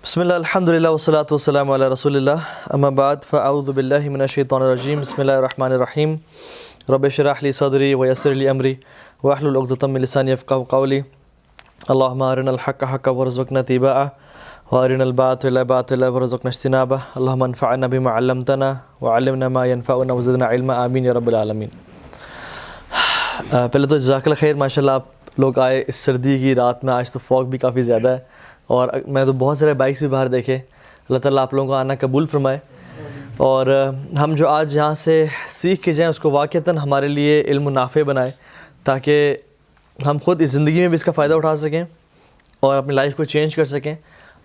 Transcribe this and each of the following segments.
بسم اللہ الحمد للہ والصلاة والسلام علی رسول اللہ اما بعد فاعوذ باللہ من الشیطان الرجیم بسم اللہ الرحمن الرحیم رب اشرح لی صدری ویسر لی امری واحلل عقدۃ من لسانی یفقہوا قولی اللہم ارنا الحق حقا وارزقنا اتباعہ وارنا الباطل باطلا وارزقنا اجتنابہ اللہم انفعنا بما علمتنا وعلمنا ما ينفعنا وزدنا علما آمین یا رب العالمین۔ پہلے تو جزاک اللہ خیر، ماشاءاللہ آپ لوگ آئے اس سردی کی رات میں، آج تو فوگ بھی کافی زیادہ ہے اور میں تو بہت سارے بائکس بھی باہر دیکھے۔ اللہ تعالیٰ آپ لوگوں کا آنا قبول فرمائے، اور ہم جو آج یہاں سے سیکھ کے جائیں اس کو واقعتاً ہمارے لیے علم نافع بنائے، تاکہ ہم خود اس زندگی میں بھی اس کا فائدہ اٹھا سکیں اور اپنی لائف کو چینج کر سکیں،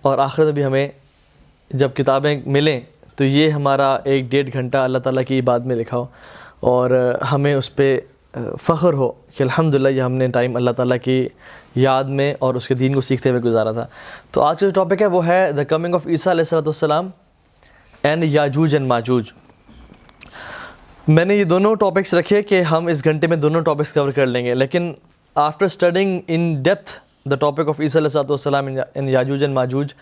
اور آخرت میں بھی ہمیں جب کتابیں ملیں تو یہ ہمارا 1-1.5 گھنٹہ اللہ تعالیٰ کی عبادت میں لکھا ہو اور ہمیں اس پہ فخر ہو کہ الحمدللہ یہ ہم نے ٹائم اللہ تعالیٰ کی یاد میں اور اس کے دین کو سیکھتے ہوئے گزارا تھا۔ تو آج کا جو ٹاپک ہے وہ ہے دا کمنگ آف عیسیٰ علیہ السلام اینڈ یاجوج اینڈ ماجوج۔ میں نے یہ دونوں ٹاپکس رکھے کہ ہم اس گھنٹے میں دونوں ٹاپکس کور کر لیں گے، لیکن after studying in depth the topic of عیسیٰ علیہ السلام اینڈ یاجوج اینڈ ماجوج،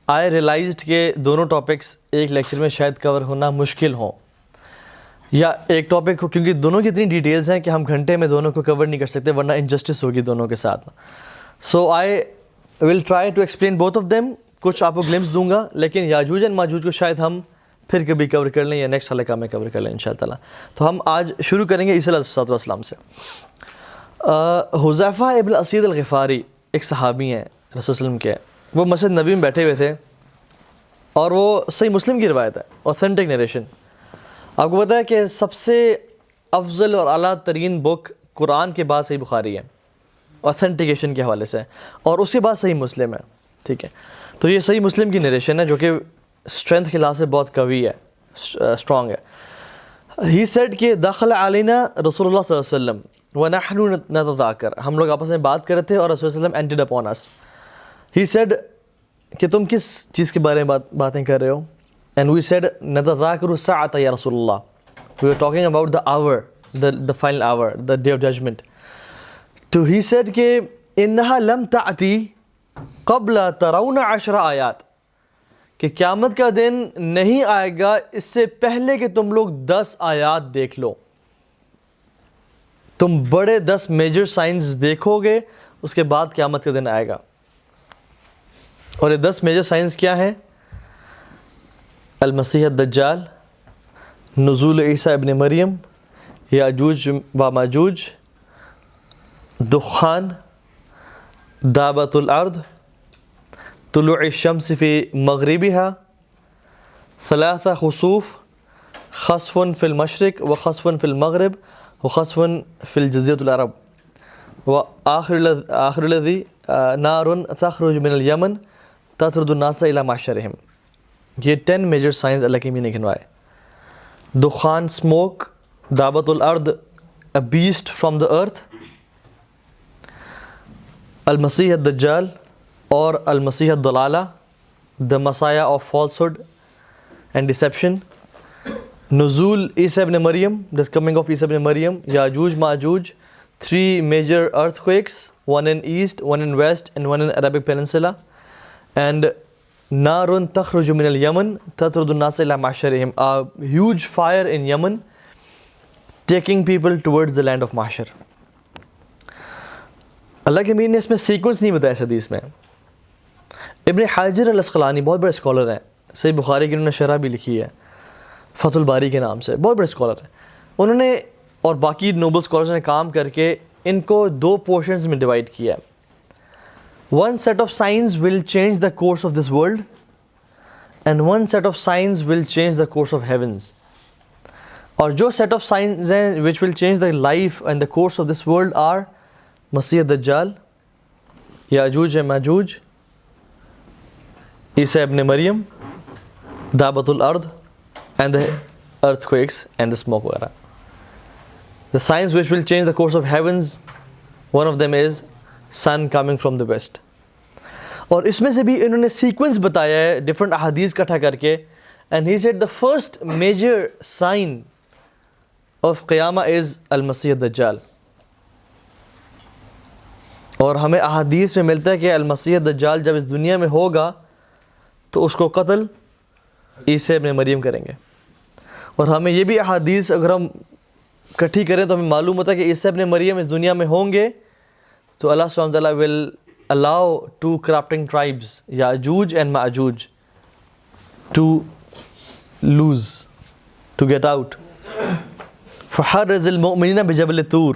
آئی ریئلائزڈ کہ دونوں ٹاپکس ایک لیکچر میں شاید کور ہونا مشکل ہوں، یا ایک ٹاپک ہو، کیونکہ دونوں کی اتنی ڈیٹیلز ہیں کہ ہم گھنٹے میں دونوں کو کور نہیں کر سکتے، ورنہ انجسٹس ہوگی دونوں کے ساتھ۔ So I will try to explain both of them, کچھ آپ کو گلمس دوں گا، لیکن یاجوج اینڈ ماجوج کو شاید ہم پھر کبھی کور کر لیں یا نیکسٹ حلقہ میں کور کر لیں انشاء اللہ۔ تو ہم آج شروع کریں گے عیسیٰ علیہ السلام سے۔ حذیفہ ابن اسید الغفاری ایک صحابی ہیں رسول اللہ علیہ وسلم کے، وہ مسجد نبی میں بیٹھے ہوئے تھے، اور وہ صحیح مسلم کی روایت ہے، اوتھینٹک نیریشن۔ آپ کو پتہ ہے کہ سب سے افضل اور اعلیٰ ترین بک قرآن کے بعد صحیح بخاری ہے اوتھینٹیکیشن کے حوالے سے، اور اس کے بعد صحیح مسلم ہے، ٹھیک ہے۔ تو یہ صحیح مسلم کی نیریشن ہے جو کہ اسٹرینتھ کے لحاظ سے بہت قوی ہے، اسٹرانگ ہے۔ ہی سیڈ کہ دخل علینا رسول اللہ صلی اللہ علیہ وسلم ونحن نتذاکر، ہم لوگ آپس میں بات کر رہے تھے اور رسول اللہ علیہ وسلم entered upon us۔ He said کہ تم کس چیز کے بارے میں باتیں کر رہے ہو؟ And we said نتذاکر الساعة یا رسول اللہ، we were talking about the hour, the final hour, the day of judgment۔ تو he said کہ انہا لم تأتی قبل ترون 10 آیات، کہ قیامت کا دن نہیں آئے گا اس سے پہلے کہ تم لوگ 10 آیات دیکھ لو، تم بڑے 10 میجر سائنز دیکھو گے، اس کے بعد قیامت کا دن آئے گا۔ اور یہ 10 میجر سائنز کیا ہیں؟ المسیح الدجال، نزول عیسیٰ ابن مریم، یاجوج و ماجوج، دخان، دابۃ الارض، طلوع الشمس فی مغربها، 3 خسوف، خسف فی المشرق وخسف فی المغرب وخسف فی الجزیرۃ العرب، وآخر الذی نار تخرج من الیمن تطرد الناس الی معشرہم۔ یہ 10 میجر سائنز اللہ کی نے گنوائے۔ دخان اسموک، دابۃ الارض a beast from the earth، المسیح الدجال اور المسیح الضلالہ the messiah of falsehood and deception، نزول عیسیٰ ابن مریم the coming of عیسیٰ ابن مریم، یاجوج ماجوج 3 major earthquakes، one in east, one in west and one in Arabic Peninsula، and نار تخرج من الیمن تطرد الناس الی معشرہم، a huge fire in Yemen taking people towards the land of معشر۔ اللہ کے امین نے اس میں سیکوینس نہیں بتایا اس حدیث میں۔ ابن حجر الاسقلانی بہت بڑے اسکالر ہیں، صحیح بخاری کی انہوں نے شرح بھی لکھی ہے فتح الباری کے نام سے، بہت بڑے اسکالر ہیں۔ انہوں نے اور باقی نوبل اسکالرز نے کام کر کے ان کو 2 پورشنز میں ڈیوائڈ کیا ہے۔ One set of signs will change the course of this world and one set of signs will change the course of heavens۔ اور جو set of signs ہیں which will change the life and the course of this world are مسیح الدجال، یاجوج ماجوج، عیسیٰ ابن مریم، دابۃ الارض and the earthquakes and the smoke وغیرہ۔ The signs which will change the course of heavens, one of them is sun coming from the west۔ اور اس میں سے بھی انہوں نے سیکوینس بتایا ہے ڈفرنٹ احادیث اکٹھا کر کے، and he said the first major sign of قیامہ is المسیح الدجال۔ اور ہمیں احادیث میں ملتا ہے کہ المسیح الدجال جب اس دنیا میں ہوگا تو اس کو قتل عیسی ابن مریم کریں گے. اور ہمیں یہ بھی احادیث اگر ہم اکٹھی کریں تو ہمیں معلوم ہوتا ہے کہ عیسی ابن مریم اس دنیا میں ہوں گے تو اللہ سبحانہ وتعالیٰ will allow 2 corrupting tribes Yajuj and Majuj to lose, to get out. فحرز المؤمنین بجبل طور.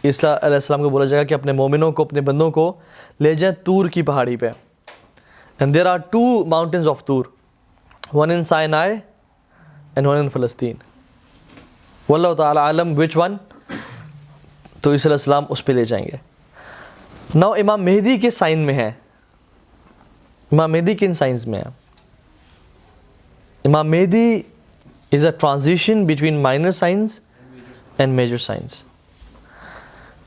عیسیٰ علیہ السلام کو بولا جائے گا کہ اپنے مومنوں کو اپنے بندوں کو لے جائیں طور کی پہاڑی پہ. And there are 2 mountains of Tur, one in Sinai and one in Palestine. واللہ تعالی عالم which one. تو عیسیٰ علیہ السلام اس پہ لے جائیں گے. Now امام مہدی کے سائن میں ہے. امام مہدی کن سائنس میں ہے؟ امام مہدی is a transition between minor science and major science.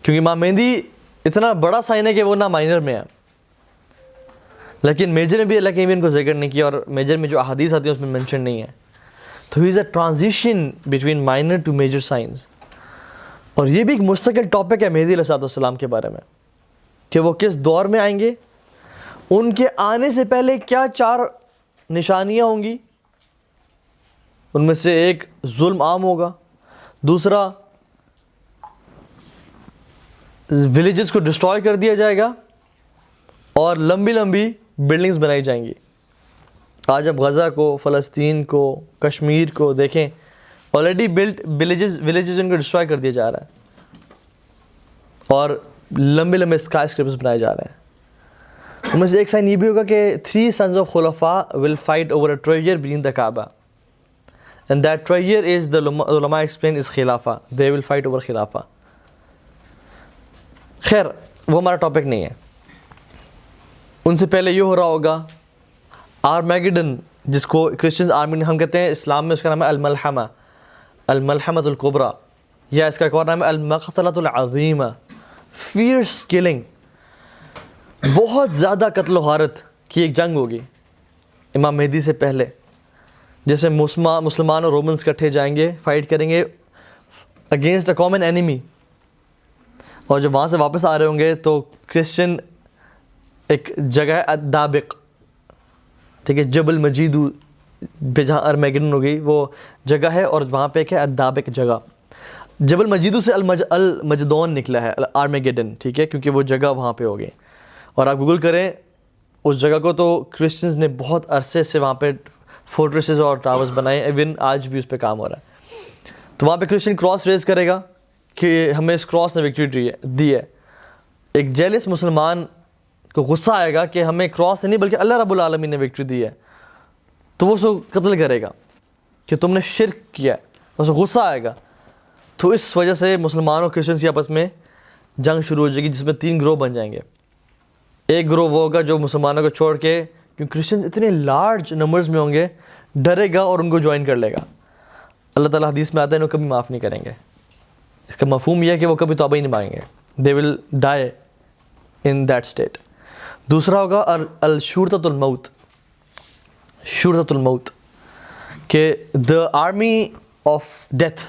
کیونکہ امام مہدی اتنا بڑا سائن ہے کہ وہ نہ مائنر میں ہے لیکن میجر میں بھی اللہ کے نبی کو ذکر نہیں کیا اور میجر میں جو احادیث آتی ہیں اس میں منشن نہیں ہے. تو he is a transition between minor to major signs. اور یہ بھی ایک مستقل ٹاپک ہے مہدی علیہ السلام کے بارے میں کہ وہ کس دور میں آئیں گے, ان کے آنے سے پہلے کیا 4 نشانیاں ہوں گی. ان میں سے ایک ظلم عام ہوگا, دوسرا ولیجز کو ڈسٹروائے کر دیا جائے گا اور لمبی لمبی بلڈنگز بنائی جائیں گی. آج اب غزہ کو, فلسطین کو, کشمیر کو دیکھیں, آلریڈی بلڈ ولیجز ان کو ڈسٹروائے کر دیا جا رہا ہے اور لمبے لمبے اسکائی اسکریپرز بنائے جا رہے ہیں. ان میں سے ایک سائن یہ بھی ہوگا کہ 3 sons of خلفاء will fight over a treasure beneath the Kaaba. And that treasure is, the ulama explain, is خلافہ. They will fight over خلافہ. خیر وہ ہمارا ٹاپک نہیں ہے. ان سے پہلے یہ ہو رہا ہوگا آرمیگیڈن, جس کو کرسچنز آرمیگیڈن ہم کہتے ہیں, اسلام میں اس کا نام ہے الملحمہ, الملحمۃ الکبریٰ, یا اس کا ایک اور نام ہے المقتلۃ العظیمہ, فیئرس کلنگ. بہت زیادہ قتل و غارت کی ایک جنگ ہوگی امام مہدی سے پہلے, جیسے مسلمان اور رومنز کٹھے جائیں گے, فائٹ کریں گے اگینسٹ اے کامن اینیمی. اور جب وہاں سے واپس آ رہے ہوں گے تو کرسچن ایک جگہ ہے الدابق, ٹھیک ہے, جبل مجیدو پہ جہاں ارمیگڈن ہو گئی وہ جگہ ہے, اور وہاں پہ ایک ہے الدابق جگہ. جبل مجیدو سے المجدون نکلا ہے آرمیگڈن, ٹھیک ہے, کیونکہ وہ جگہ وہاں پہ ہو گئی. اور آپ گوگل کریں اس جگہ کو تو کرسچنز نے بہت عرصے سے وہاں پہ فورٹریسز اور ٹاورز بنائے, ایون آج بھی اس پہ کام ہو رہا ہے. تو وہاں پہ کرسچن کراس ریز کرے گا کہ ہمیں اس کراس نے وکٹری دی ہے. ایک جیلس مسلمان کو غصہ آئے گا کہ ہمیں کراس سے نہیں بلکہ اللہ رب العالمین نے وکٹری دی ہے, تو وہ اس کو قتل کرے گا کہ تم نے شرک کیا ہے, اس کو غصہ آئے گا. تو اس وجہ سے مسلمانوں اور کرسچنس کی آپس میں جنگ شروع ہو جائے گی, جس میں 3 گروہ بن جائیں گے. ایک گروہ وہ ہوگا جو مسلمانوں کو چھوڑ کے, کیونکہ کرسچن اتنے لارج نمبرز میں ہوں گے, ڈرے گا اور ان کو جوائن کر لے گا. اللہ تعالیٰ حدیث میں آتا ہے انہوں کبھی معاف نہیں کریں گے. اس کا مفہوم یہ ہے کہ وہ کبھی توبہ ہی نہیں مانگیں گے, دے ول ڈائی ان دیٹ اسٹیٹ. دوسرا ہوگا الشورتۃ الموت, شورتۃ الموت, کہ دا آرمی آف ڈیتھ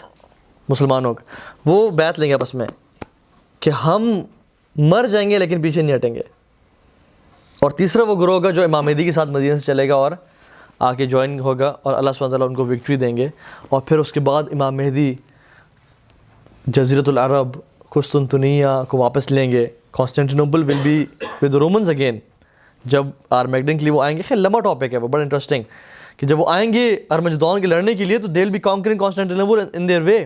مسلمانوں کا, وہ بیعت لیں گے آپس میں کہ ہم مر جائیں گے لیکن پیچھے نہیں ہٹیں گے. اور تیسرا وہ گروہ ہوگا جو امام مہدی کے ساتھ مدینہ سے چلے گا اور آ کے جوائن ہوگا, اور اللہ سبحانہ وتعالیٰ ان کو وکٹری دیں گے. اور پھر اس کے بعد امام مہدی جزیرۃ العرب, قسطنطنیہ کو واپس لیں گے. Constantinople will be with Romans again جب آرمیگڈن کے لیے وہ آئیں گے. خیر لمبا ٹاپک ہے وہ, بڑا انٹرسٹنگ, کہ جب وہ آئیں گے ارمجدون کے لڑنے کے لیے تو دے will be کانکرنگ کانسٹینٹینوپل in their way.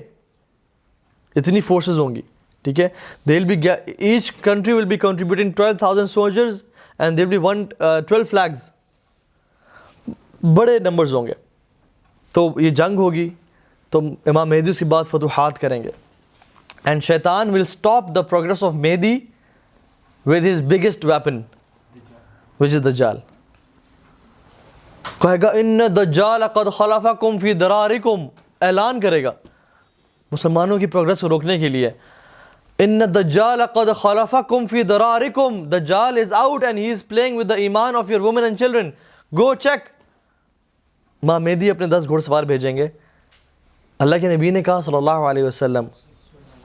اتنی فورسز ہوں گی, ٹھیک ہے. They will be, each country will be contributing 12,000 soldiers and they will be 12 flags, بڑے نمبرز ہوں گے. تو یہ جنگ ہوگی, تو امام مہدی اس کے بعد فتوحات کریں گے. اینڈ شیطان will stop the progress of Mahdi with his biggest weapon which is Dajjal. کہے گا ان دجال قد خلفکم فی درارکم, اعلان کرے گا مسلمانوں کی پروگرس کو روکنے کے لیے. ان دجال قد خلفکم فی درارکم, Dajjal is out and he is playing with the iman of your women and children, go check. امام مہدی اپنے 10 گھوڑ سوار بھیجیں گے. اللہ کے نبی نے کہا صلی اللہ علیہ وسلم,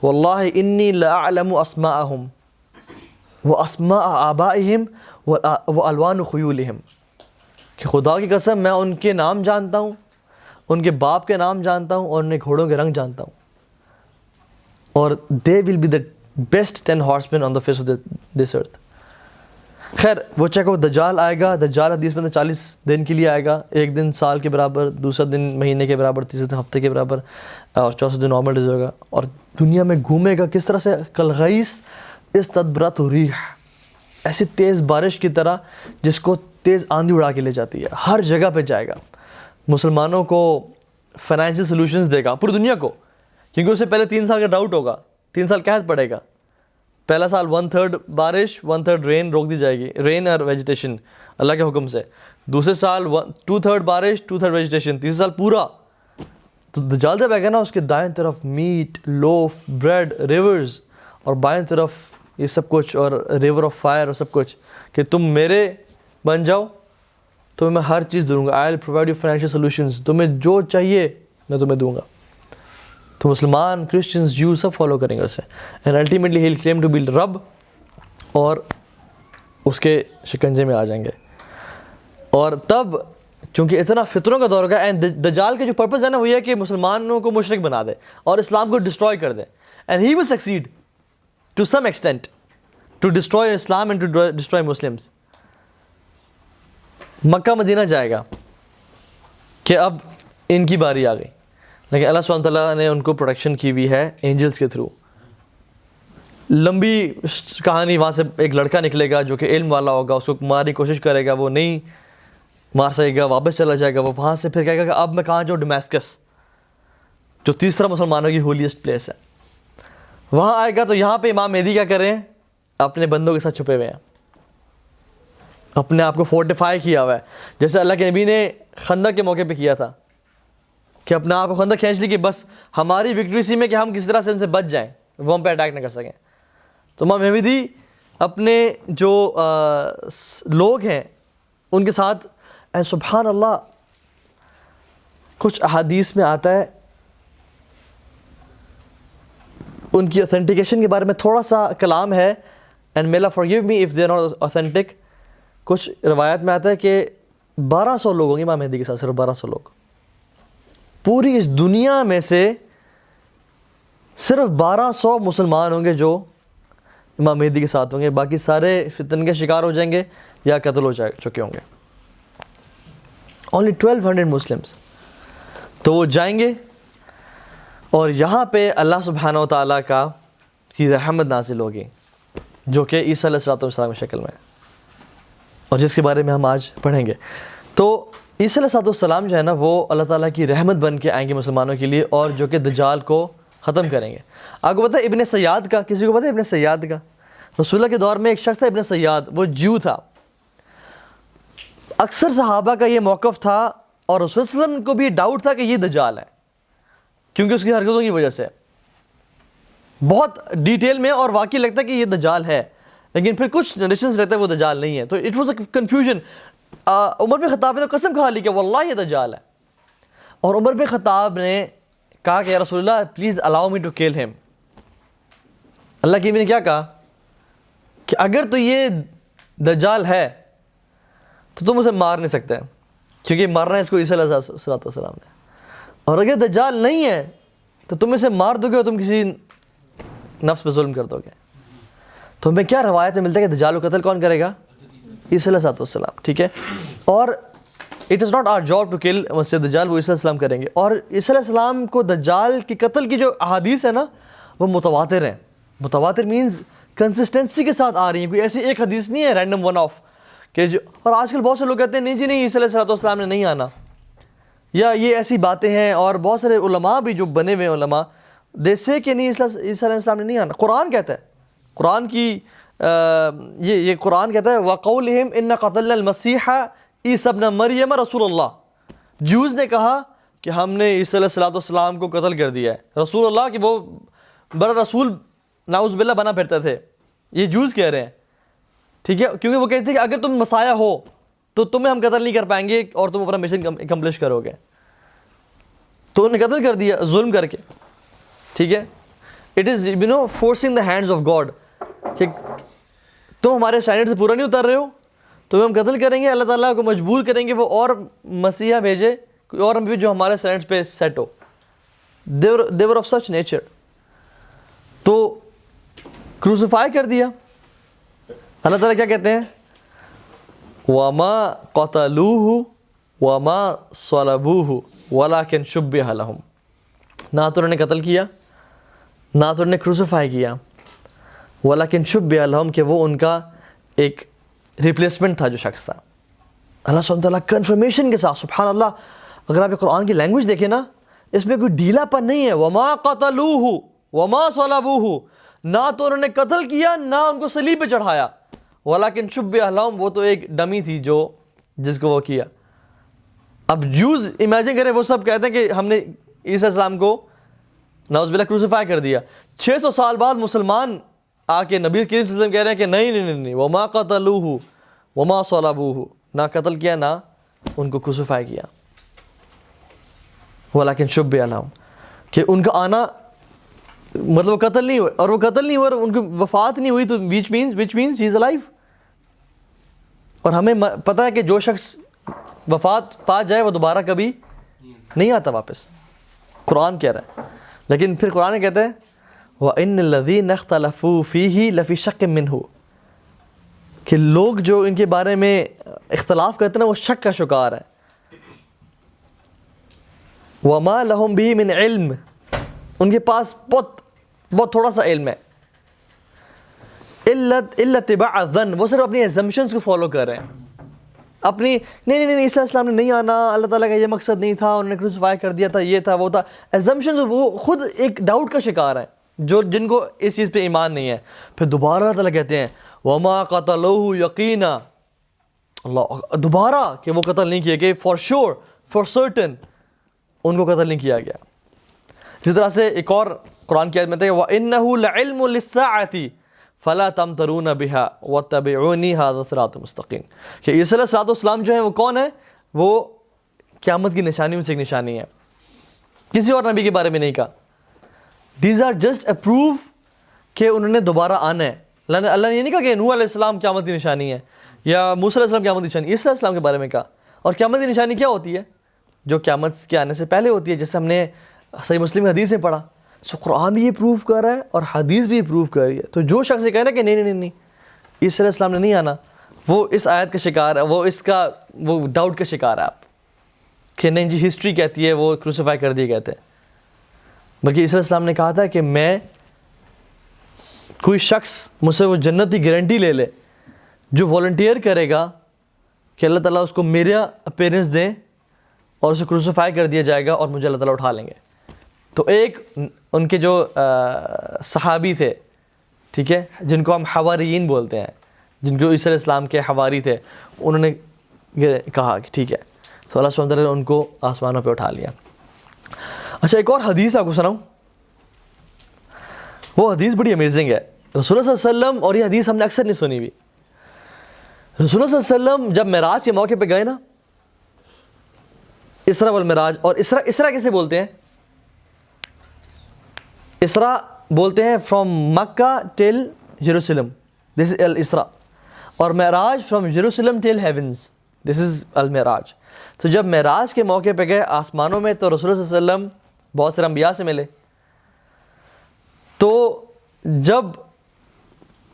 واللہ انی لاعلم اسماءہم واسماء آبائہم والوان خیولہم, کہ خدا کی قسم میں ان کے نام جانتا ہوں, ان کے باپ کے نام جانتا ہوں, اور ان کے گھوڑوں کے رنگ جانتا ہوں, اور they will be the best 10 horsemen on the face of this earth. خیر وہ چیکو دجال آئے گا. دجال حدیث میں 40 دن کے لیے آئے گا, ایک دن سال کے برابر, دوسرا دن مہینے کے برابر, تیسرا دن ہفتے کے برابر, اور چوتھا دن نارمل ڈیز ہوگا, اور دنیا میں گھومے گا کس طرح سے, کالغیث استدبرت ریح, ایسی تیز بارش کی طرح جس کو تیز آندھی اڑا کے لے جاتی ہے. ہر جگہ پہ جائے گا, مسلمانوں کو فائنینشیل سلوشنز دے گا, پوری دنیا کو, کیونکہ اسے پہلے 3 سال کا ڈاؤٹ ہوگا, 3 سال قحط پڑے گا. پہلا سال 1/3 بارش 1/3 رین روک دی جائے گی, رین اور ویجیٹیشن اللہ کے حکم سے. دوسرے سال 2/3 بارش 2/3 ویجیٹیشن. تیسرے سال پورا. تو دجال جب آئے گا نا, اس کے دائیں طرف میٹ, لوف, بریڈ, ریورز, اور بائیں طرف یہ سب کچھ, اور ریور آف فائر اور سب کچھ, کہ تم میرے بن جاؤ تو میں ہر چیز دوں گا. I will provide you financial solutions, تمہیں جو چاہیے میں تمہیں دوں گا. تو مسلمان, کرسچنز, جو سب فالو کریں گے اسے, and ultimately he will claim to be رب, اور اس کے شکنجے میں آ جائیں گے. اور تب چونکہ اتنا فطروں کا دور ہوگا, اینڈ دجال کا جو پرپز ہے نا وہ یہ ہے کہ مسلمانوں کو مشرک بنا دے اور اسلام کو ڈسٹروائے کر دے, and he will succeed to some extent to destroy Islam and to destroy Muslims. مکہ مدینہ جائے گا کہ اب ان کی باری آ گئی, لیکن اللہ سبحانہ تعالیٰ نے ان کو پروٹیکشن کی ہوئی ہے اینجلس کے تھرو. لمبی کہانی, وہاں سے ایک لڑکا نکلے گا جو کہ علم والا ہوگا, اس کو مارنے کی کوشش کرے گا, وہ نہیں مار سکے گا, واپس چلا جائے گا. وہ وہاں سے پھر کہے گا کہ اب میں کہاں جاؤں, ڈمیسکس, جو تیسرا مسلمانوں کی ہولیسٹ پلیس ہے. وہاں آئے گا تو یہاں پہ امام مہدی کیا کر رہے ہیں, اپنے بندوں کے ساتھ چھپے ہوئے ہیں, اپنے آپ کو فورٹیفائی کیا ہوا ہے, جیسے اللہ کے نبی نے خندق کے موقع پہ کیا تھا, کہ اپنا آپ کو خندق کھینچ لی کہ بس ہماری وکٹری سی میں کہ ہم کس طرح سے ان سے بچ جائیں, وہ ہم پہ اٹیک نہ کر سکیں. تو امام مہدی اپنے جو لوگ ہیں ان کے ساتھ, سبحان اللہ, کچھ احادیث میں آتا ہے, ان کی اوتھینٹیکیشن کے بارے میں تھوڑا سا کلام ہے, and may Allah forgive me if they are not authentic. کچھ روایت میں آتا ہے کہ 1200 لوگ ہوں گے امام مہدی کے ساتھ, صرف 1200 لوگ. پوری اس دنیا میں سے صرف 1200 مسلمان ہوں گے جو امام مہدی کے ساتھ ہوں گے, باقی سارے فتن کے شکار ہو جائیں گے یا قتل ہو چکے ہوں گے. only 1200 Muslims. تو وہ جائیں گے, اور یہاں پہ اللہ سبحانہ و تعالیٰ کی رحمت نازل ہوگی, جو کہ عیسیٰ علیہ السلام کی شکل میں ہے, اور جس کے بارے میں ہم آج پڑھیں گے. تو عیسیٰ علیہ السلام جو ہے نا, وہ اللہ تعالیٰ کی رحمت بن کے آئیں گے مسلمانوں کے لیے, اور جو کہ دجال کو ختم کریں گے. آپ کو پتہ ہے ابن سیاد کا, کسی کو پتہ ہے ابن سیاد کا؟ رسول اللہ کے دور میں ایک شخص تھا ابن سیاد, وہ جیو تھا. اکثر صحابہ کا یہ موقف تھا, اور رسول صلی اللہ علیہ وسلم کو بھی ڈاؤٹ تھا کہ یہ دجال ہے, کیونکہ اس کی حرکتوں کی وجہ سے بہت ڈیٹیل میں, اور واقعی لگتا ہے کہ یہ دجال ہے, لیکن پھر کچھ جنریشنز رہتے ہیں وہ دجال نہیں ہے. تو اٹ واز اے کنفیوژن. عمر بن خطاب نے تو قسم کھا لی کہ واللہ یہ دجال ہے, اور عمر بن خطاب نے کہا کہ یا رسول اللہ please allow me to kill ہم. اللہ کی نے کیا کہا کہ اگر تو یہ دجال ہے تو تم اسے مار نہیں سکتے, کیونکہ مارنا ہے اس کو عیسیٰ علیہ السلام نے, اور اگر دجال نہیں ہے تو تم اسے مار دو گے اور تم کسی نفس پہ ظلم کر دو گے. تو ہمیں کیا روایت میں ملتا ہے کہ دجال کو قتل کون کرے گا؟ عیسیٰ علیہ السلام. ٹھیک ہے, اور it is not our job to kill مسجد دجال, وہ عیسیٰ علیہ السلام کریں گے. اور عیسیٰ علیہ السلام کو دجال کی قتل کی جو احادیث ہے نا وہ متواتر ہیں. متواتر مینز کنسسٹنسی کے ساتھ آ رہی ہیں, کوئی ایسی ایک حدیث نہیں ہے رینڈم ون آف کہ جو. اور آج کل بہت سے لوگ کہتے ہیں نہیں جی نہیں, عیسیٰ علیہ السلام نے نہیں آنا, یا یہ ایسی باتیں ہیں. اور بہت سارے علماء بھی جو بنے ہوئے علماء دے سے کہ نہیں عیسیٰ علیہ السلام نے نہیں آنا. قرآن کہتا ہے, قرآن کی یہ قرآن کہتا ہے وَقَوْلِهِمْ إِنَّ قَتَلْنَا الْمَسِيحَ عِيسَى ابْنَ مَرْيَمَ رَسُولَ اللَّهِ. جوز نے کہا کہ ہم نے عیسیٰ علیہ السلام کو قتل کر دیا ہے. رسول اللہ کہ وہ بڑا رسول نعوذ باللہ بنا پھرتے تھے, یہ جوز کہہ رہے ہیں. ٹھیک ہے, کیونکہ وہ کہتے ہیں کہ اگر تم مسیح ہو تو تمہیں ہم قتل نہیں کر پائیں گے اور تم اپنا مشن اکمپلش کرو گے. تو انہوں نے قتل کر دیا ظلم کر کے. ٹھیک ہے, it is forcing the hands of God, کہ تم ہمارے اسٹینڈرڈ سے پورا نہیں اتر رہے ہو تو ہم قتل کریں گے, اللہ تعالیٰ کو مجبور کریں گے وہ اور مسیحا بھیجے, کوئی اور بھی جو ہمارے سینٹس پہ سیٹ ہو. they were of such nature. تو کروسیفائی کر دیا. اللہ تعالیٰ کیا کہتے ہیں, وَمَا قَتَلُوهُ وَمَا صَلَبُوهُ وَلَكِنْ شُبِّهَ لَهُمْ. نہ تو انہوں نے قتل کیا, نہ تو انہوں نے کروسیفائی کیا, وَلَكِنْ شُبِّهَ لَهُمْ کہ وہ ان کا ایک ریپلیسمنٹ تھا جو شخص تھا. اللہ سبحانہ وتعالیٰ کنفرمیشن کے ساتھ, سبحان اللہ, اگر آپ یہ قرآن کی لینگویج دیکھیں نا, اس میں کوئی ڈھیلا پن نہیں ہے. وَمَا قَتَلُوهُ وَمَا صَلَبُوهُ, نہ تو انہوں نے قتل کیا نہ ان کو صلیب پہ چڑھایا. وَلَكِنْ شُبِّهَ لَهُمْ, وہ تو ایک ڈمی تھی جو جس کو وہ کیا. اب جوز امیجن کریں, وہ سب کہتے ہیں کہ ہم نے عیسیٰ السلام کو نعوذ باللہ کروسیفائی کر دیا. 600 سال بعد مسلمان آ کے نبی کریم صلی اللہ علیہ وسلم کہہ رہے ہیں کہ نہیں, وَمَا قَتَلُوهُ وَمَا صَلَبُوهُ, نہ قتل کیا نہ ان کو کروسیفائی کیا. وَلَكِنْ شُبِّهَ لَهُمْ, کہ ان کا آنا مطلب وہ قتل نہیں ہوئے, اور وہ قتل نہیں ہوا اور ان کی وفات نہیں ہوئی, تو which means he is alive. اور ہمیں پتہ ہے کہ جو شخص وفات پا جائے وہ دوبارہ کبھی نہیں آتا واپس, قرآن کہہ رہا ہے. لیکن پھر قرآن کہتا ہے وَإِنَّ الَّذِينَ اخْتَلَفُوا فِيهِ لَفِي شَكٍّ مِّنْهُ, کہ لوگ جو ان کے بارے میں اختلاف کرتے ہیں وہ شک کا شکار ہے. وَمَا لَهُمْ بِهِ مِنْ عِلْمٍ, ان کے پاس بہت تھوڑا سا علم ہے. إِلَّا اتِّبَاعَ الظَّنِّ, وہ صرف اپنی ایزمپشنز کو فالو کر رہے ہیں. اپنی نہیں عیسیٰ السلام نے نہیں آنا, اللہ تعالیٰ کا یہ مقصد نہیں تھا, انہوں نے کروسیفائی کر دیا تھا, یہ تھا وہ تھا. ایزمپشنز, وہ خود ایک ڈاؤٹ کا شکار ہیں جن کو اس چیز پہ ایمان نہیں ہے. پھر دوبارہ اللہ تعالیٰ کہتے ہیں وَمَا قَتَلُوهُ يَقِينًا, اللہ دوبارہ کہ وہ قتل نہیں کیا کہ فار شور فار سرٹن ان کو قتل نہیں کیا گیا. اسی طرح سے ایک اور قرآن کی آیت میں ہے وَإِنَّهُ لَعِلْمٌ لِلسَّاعَةِ فَلَا تَمْتَرُونَ بِهَا وَاتَّبِعُونِي هَذَا صِرَاطٌ مُسْتَقِيمٌ, کہ عیسیٰ علیہ السلام جو ہیں وہ کون ہے, وہ قیامت کی نشانی میں سے ایک نشانی ہے. کسی اور نبی کے بارے میں نہیں کہا. These are just a proof کہ انہوں نے دوبارہ آنا ہے. اللہ نے یہ نہیں کہا کہ نوح علیہ السلام قیامت کی نشانی ہے یا موسیٰ علیہ السلام قیامت کی نشانی. عیسیٰ علیہ السلام کے بارے میں کہا. اور قیامت کی نشانی کیا ہوتی ہے, جو قیامت کے آنے سے پہلے ہوتی ہے, جیسے ہم نے صحیح مسلم حدیث میں پڑھا. سو قرآن بھی یہ پروف کر رہا ہے اور حدیث بھی یہ پروف کر رہی ہے. تو جو شخص یہ کہہ رہا ہے کہ نہیں عیسیٰ علیہ السلام نے نہیں آنا, وہ اس آیت کا شکار ہے, وہ ڈاؤٹ کا شکار ہے آپ, کہ نہیں جی ہسٹری کہتی ہے وہ کروسیفائی کر دیے کہتے ہیں. بلکہ عیسیٰ علیہ السلام نے کہا تھا کہ میں کوئی شخص مجھ سے وہ جنت کی گارنٹی لے لے جو والنٹیئر کرے گا کہ اللہ تعالیٰ اس کو میرا اپیرنس دیں اور اسے کروسیفائی کر دیا جائے گا اور مجھے اللہ تعالیٰ اٹھا لیں گے. تو ایک ان کے جو صحابی تھے, ٹھیک ہے, جن کو ہم حواریین بولتے ہیں, جن کو عیسیٰ علیہ السلام کے حواری تھے, انہوں نے کہا کہ ٹھیک ہے, تو اللہ سبحانہ وتعالیٰ نے ان کو آسمانوں پہ اٹھا لیا. اچھا, ایک اور حدیث آپ کو سناؤں, وہ حدیث بڑی امیزنگ ہے. رسول اللہ صلی اللہ علیہ وسلم, اور یہ حدیث ہم نے اکثر نہیں سنی ہوئی, رسول اللہ صلی اللہ علیہ وسلم جب معراج کے موقع پہ گئے نا, اسرا والمعراج, اور اسرا کیسے بولتے ہیں, اسرا بولتے ہیں فرام مکہ ٹل یروشلم, دس از الاسرا, اور معراج فرام یروشلم ٹل ہیونز, دس از المعراج. تو جب معراج کے موقع پہ گئے آسمانوں میں, تو رسول اللہ صلی اللہ علیہ وسلم بہت سارے انبیاء سے ملے. تو جب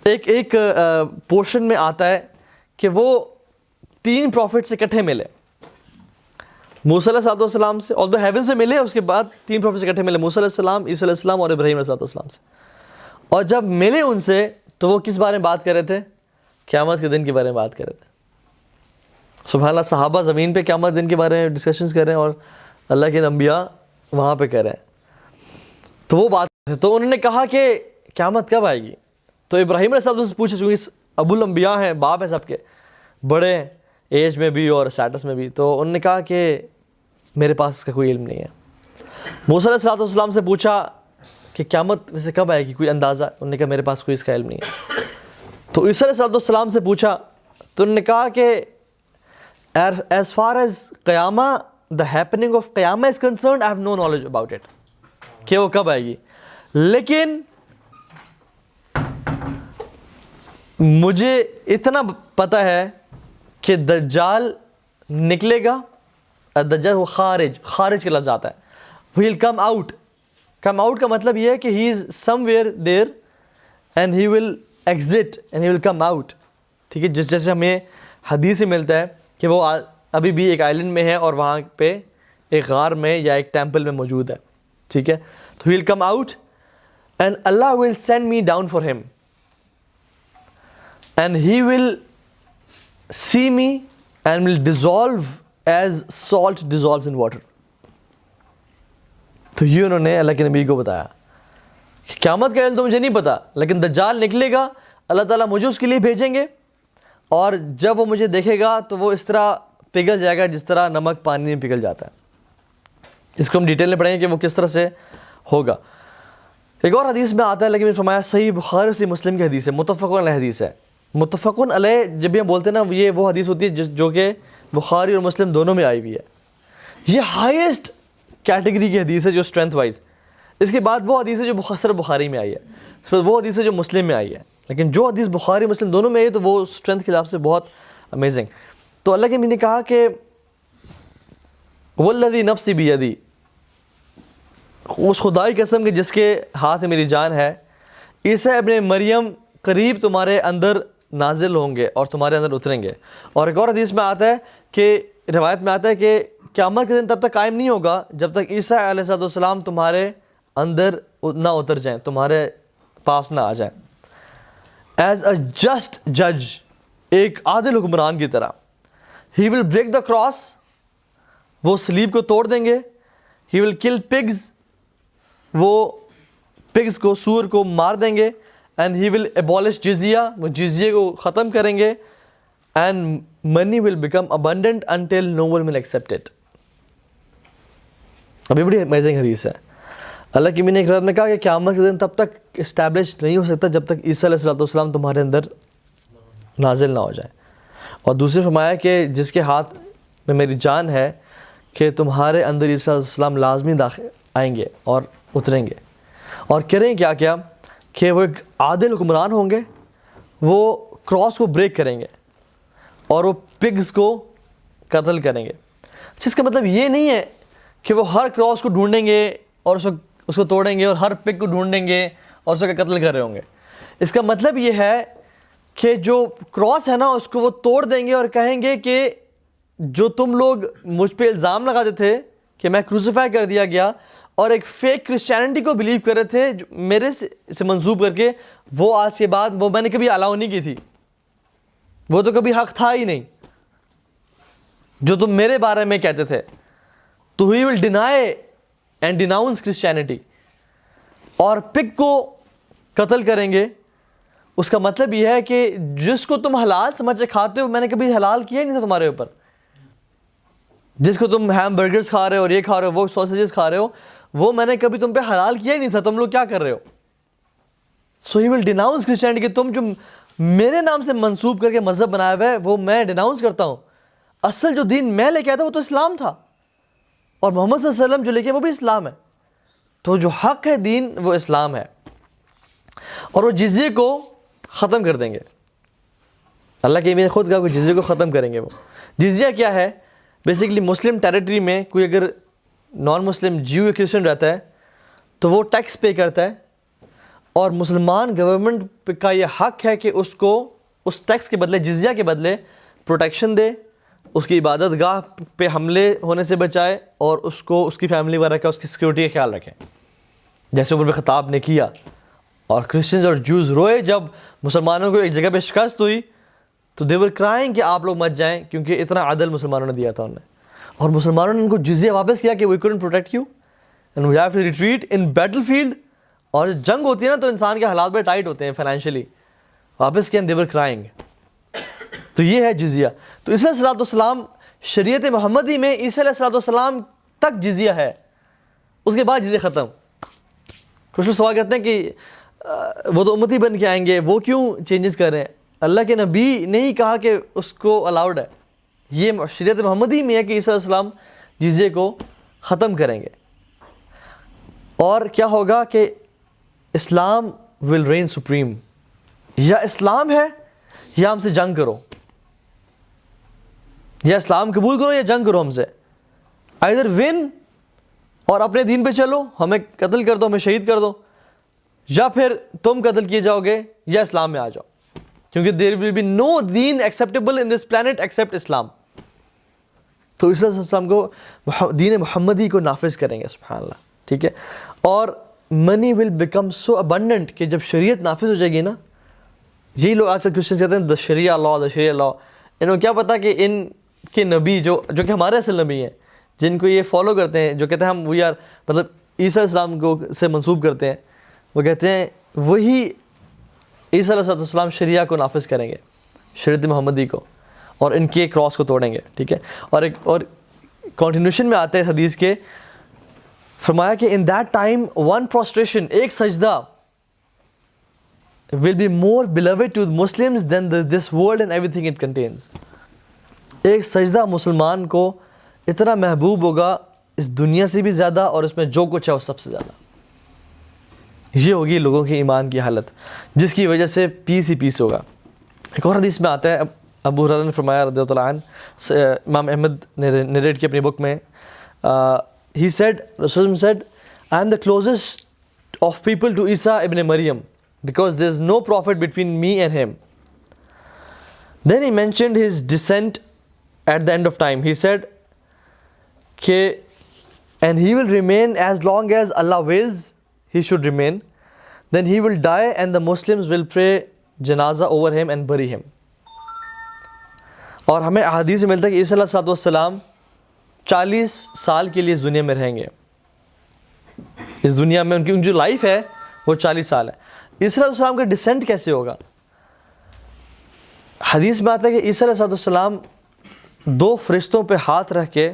ایک پورشن میں آتا ہے کہ وہ 3 پروفٹ سے اکٹھے ملے, موسیٰ علیہ السلام سے, اور ہیون سے ملے, اس کے بعد 3 پروفٹ سے اکٹھے ملے, موسیٰ علیہ السلام, عیسیٰ علیہ السلام اور ابراہیم علیہ السلام سے. اور جب ملے ان سے تو وہ کس بارے میں بات کر رہے تھے, قیامت کے دن کے بارے میں بات کر رہے تھے. سبحان اللہ, صحابہ زمین پہ قیامت دن کے بارے میں ڈسکشنز کر رہے ہیں اور اللہ کے انبیاء وہاں پہ کر رہے ہیں. تو وہ بات, تو انہوں نے کہا کہ قیامت کب آئے گی. تو ابراہیم علیہ السلام سے پوچھے, چونکہ ابو الانبیاء ہیں, باپ ہیں سب کے, بڑے ایج میں بھی اور اسٹیٹس میں بھی. تو انہوں نے کہا کہ میرے پاس اس کا کوئی علم نہیں ہے. موسیٰ علیہ السلام سے پوچھا کہ قیامت ویسے کب آئے گی, کوئی اندازہ, انہوں نے کہا میرے پاس کوئی اس کا علم نہیں ہے. تو عیسیٰ علیہ السلام سے پوچھا تو انہوں نے کہا کہ as far as قیامہ, the happening of قیامہ is concerned, I have no knowledge about it, کہ وہ کب آئے گی. لیکن مجھے اتنا پتہ ہے کہ دجال نکلے گا. دجال وہ خارج کا لفظ آتا ہے. He'll come out. Come out کا مطلب یہ ہے کہ he is somewhere there and he will exit and he will come out. ٹھیک ہے, جیسے ہمیں حدیث سے ملتا ہے کہ وہ ابھی بھی ایک آئلینڈ میں ہے اور وہاں پہ ایک غار میں یا ایک ٹیمپل میں موجود ہے. ٹھیک ہے, تو he'll come out and Allah will send me down for him and he will see me and will dissolve as salt dissolves in water. تو یہ انہوں نے اللہ کے نبی کو بتایا. قیامت کا علم تو مجھے نہیں پتا, لیکن دجال نکلے گا, اللہ تعالیٰ مجھے اس کے لیے بھیجیں گے, اور جب وہ مجھے دیکھے گا تو وہ اس طرح پگھل جائے گا جس طرح نمک پانی میں پگھل جاتا ہے. اس کو ہم ڈیٹیل میں پڑھیں گے کہ وہ کس طرح سے ہوگا. ایک اور حدیث میں آتا ہے, لیکن فرمایا صحیح بخاری اور صحیح مسلم کی حدیث ہے, متفقن علیہ حدیث ہے. متفقن علیہ جب بھی ہم بولتے ہیں نا, یہ وہ حدیث ہوتی ہے جو کہ بخاری اور مسلم دونوں میں آئی ہوئی ہے. یہ ہائیسٹ کیٹیگری کی حدیث ہے جو اسٹرینتھ وائز. اس کے بعد وہ حدیث ہے جو صرف بخاری میں آئی ہے, اس پر وہ حدیث ہے جو مسلم میں آئی ہے. لیکن جو حدیث بخاری مسلم دونوں میں آئی ہے تو وہ اسٹرینتھ کے حساب سے بہت امیزنگ. تو اللہ کے نبی نے کہا کہ والذی نفسی بیدی, اس خدائی قسم کے جس کے ہاتھ میں میری جان ہے, عیسیٰ ابن مریم قریب تمہارے اندر نازل ہوں گے اور تمہارے اندر اتریں گے. اور ایک اور حدیث میں آتا ہے کہ روایت میں آتا ہے کہ قیامت کے دن تب تک قائم نہیں ہوگا جب تک عیسیٰ علیہ السلام تمہارے اندر نہ اتر جائیں, تمہارے پاس نہ آ جائیں. ایز اے جسٹ جج, ایک عادل حکمران کی طرح. ہی ول بریک دا کراس, وہ صلیب کو توڑ دیں گے. ہی ول کل پگز, وہ پگز کو, سور کو مار دیں گے. اینڈ ہی ول ایبولش جزیہ, وہ جزیے کو ختم کریں گے. And money will become abundant until no one will accept it. ابھی بڑی امیزنگ حدیث ہے. اللہ کی نے ایک روایت میں کہا کہ قیامت کے دن تب تک اسٹیبلش نہیں ہو سکتا جب تک عیسیٰ علیہ السلام تمہارے اندر نازل نہ ہو جائے. اور دوسرے فرمایا کہ جس کے ہاتھ میں میری جان ہے کہ تمہارے اندر عیسیٰ علیہ السلام لازمی داخل آئیں گے اور اتریں گے. اور کریں کیا کیا کہ وہ ایک عادل حکمران ہوں گے, وہ کراس کو بریک کریں گے اور وہ پگز کو قتل کریں گے. جس کا مطلب یہ نہیں ہے کہ وہ ہر کراس کو ڈھونڈیں گے اور اس کو توڑیں گے اور ہر پگ کو ڈھونڈیں گے اور اس کا قتل کر رہے ہوں گے. اس کا مطلب یہ ہے کہ جو کراس ہے نا اس کو وہ توڑ دیں گے اور کہیں گے کہ جو تم لوگ مجھ پہ الزام لگاتے تھے کہ میں کروسیفائی کر دیا گیا اور ایک فیک کرسچینٹی کو بلیو کر رہے تھے جو میرے سے منسوب کر کے, وہ آج کے بعد وہ میں نے کبھی الاؤ نہیں کی تھی, وہ تو کبھی حق تھا ہی نہیں جو تم میرے بارے میں کہتے تھے. تو ہی ول ڈینائی اینڈ ڈیناؤنس کرسچینٹی, اور پگ کو قتل کریں گے. اس کا مطلب یہ ہے کہ جس کو تم حلال سمجھ کے کھاتے ہو میں نے کبھی حلال کیا ہی نہیں تھا تمہارے اوپر. جس کو تم ہیم برگرز کھا رہے ہو اور یہ کھا رہے ہو, وہ سوسیجز کھا رہے ہو, وہ میں نے کبھی تم پہ حلال کیا ہی نہیں تھا. تم لوگ کیا کر رہے ہو؟ سو ہی ول ڈیناؤنس کرسچینٹی, کہ تم جو میرے نام سے منسوب کر کے مذہب بنایا ہوا ہے وہ میں ڈیناؤنس کرتا ہوں. اصل جو دین میں لے کے آیا تھا وہ تو اسلام تھا, اور محمد صلی اللہ علیہ وسلم جو لے کے وہ بھی اسلام ہے. تو جو حق ہے دین وہ اسلام ہے. اور وہ جزیے کو ختم کر دیں گے. اللہ کے خود کہا کہ جزیے کو ختم کریں گے. وہ جزیہ کیا ہے؟ بیسیکلی مسلم ٹیریٹری میں کوئی اگر نان مسلم جیو یا کرسچن رہتا ہے تو وہ ٹیکس پے کرتا ہے, اور مسلمان گورنمنٹ کا یہ حق ہے کہ اس کو اس ٹیکس کے بدلے, جزیہ کے بدلے پروٹیکشن دے, اس کی عبادت گاہ پہ حملے ہونے سے بچائے, اور اس کو اس کی فیملی وغیرہ کا اس کی سیکورٹی کا خیال رکھیں, جیسے عمر بن خطاب نے کیا. اور کرسچنز اور جوز روئے جب مسلمانوں کو ایک جگہ پہ شکست ہوئی, تو they were crying کہ آپ لوگ مت جائیں, کیونکہ اتنا عدل مسلمانوں نے دیا تھا انہیں. اور مسلمانوں نے ان کو جزیہ واپس کیا کہ we couldn't protect you and we have to retreat in battlefield. اور جنگ ہوتی ہے نا تو انسان کے حالات بڑے ٹائٹ ہوتے ہیں فائنینشلی, واپس کیا, they were crying. تو یہ ہے جزیہ. تو عیسیٰ علیہ السلام شریعت محمدی میں عیسیٰ علیہ السلام تک جزیہ ہے, اس کے بعد جزیہ ختم. کچھ لوگ سوال کرتے ہیں کہ وہ تو امتی بن کے آئیں گے, وہ کیوں چینجز کر رہے ہیں؟ اللہ کے نبی نے ہی کہا کہ اس کو الاؤڈ ہے. یہ شریعت محمدی میں ہے کہ عیسیٰ علیہ السلام جزیے کو ختم کریں گے. اور کیا ہوگا کہ اسلام ول رین سپریم. یا اسلام ہے یا ہم سے جنگ کرو. یا اسلام قبول کرو یا جنگ کرو ہم سے, آئدر ون اور اپنے دین پہ چلو, ہمیں قتل کر دو, ہمیں شہید کر دو, یا پھر تم قتل کیے جاؤ گے یا اسلام میں آ جاؤ, کیونکہ there will be no deen acceptable in this planet except Islam. تو اس لیے اسلام کو دین محمدی کو نافذ کریں گے, سبحان اللہ, ٹھیک ہے. اور منی ول بیکم سو ابنڈنٹ کہ جب شریعت نافذ ہو جائے گی نا, یہی لوگ آج کل کرسچنس کہتے ہیں دا شریعہ لا, دا شریعہ لا. انہوں کیا پتا کہ ان کے نبی جو کہ ہمارے اصل نبی ہیں, جن کو یہ فالو کرتے ہیں, جو کہتے ہیں ہم وی آر مطلب عیسیٰ علیہ السلام کو سے منسوب کرتے ہیں, وہ کہتے ہیں وہی عیسیٰ علیہ السلام شریعہ کو نافذ کریں گے, شریعت محمدی کو, اور ان کے کراس کو توڑیں گے, ٹھیک ہے. اور کنٹینیوشن میں آتے ہیں اس حدیث کے, فرمایا کہ in that time one prostration, ایک سجدہ, will be more beloved to Muslims than this world and everything it contains. ایک سجدہ مسلمان کو اتنا محبوب ہوگا اس دنیا سے بھی زیادہ, اور اس میں جو کچھ ہے وہ سب سے زیادہ. یہ ہوگی لوگوں کی ایمان کی حالت, جس کی وجہ سے پیس ہی پیس ہوگا. ایک اور حدیث میں آتا ہے, ابو ہریرہ نے فرمایا رضی اللہ عنہ, امام احمد نے نریٹ کی اپنی بک میں, he said, Rasul said, I am the closest of people to Isa ibn Maryam, because there is no prophet between me and him. Then he mentioned his descent at the end of time. He said, and he will remain as long as Allah wills he should remain. Then he will die and the Muslims will pray janazah over him and bury him. اور ہمیں احادیث میں ملتا ہے کہ عیسیٰ علیہ السلام 40 سال کے لیے اس دنیا میں رہیں گے. اس دنیا میں ان کی جو لائف ہے وہ 40 سال ہے. عیسیٰ علیہ السلام کا ڈسینٹ کیسے ہوگا؟ حدیث میں آتا ہے کہ عیسیٰ علیہ السلام 2 فرشتوں پہ ہاتھ رکھ کے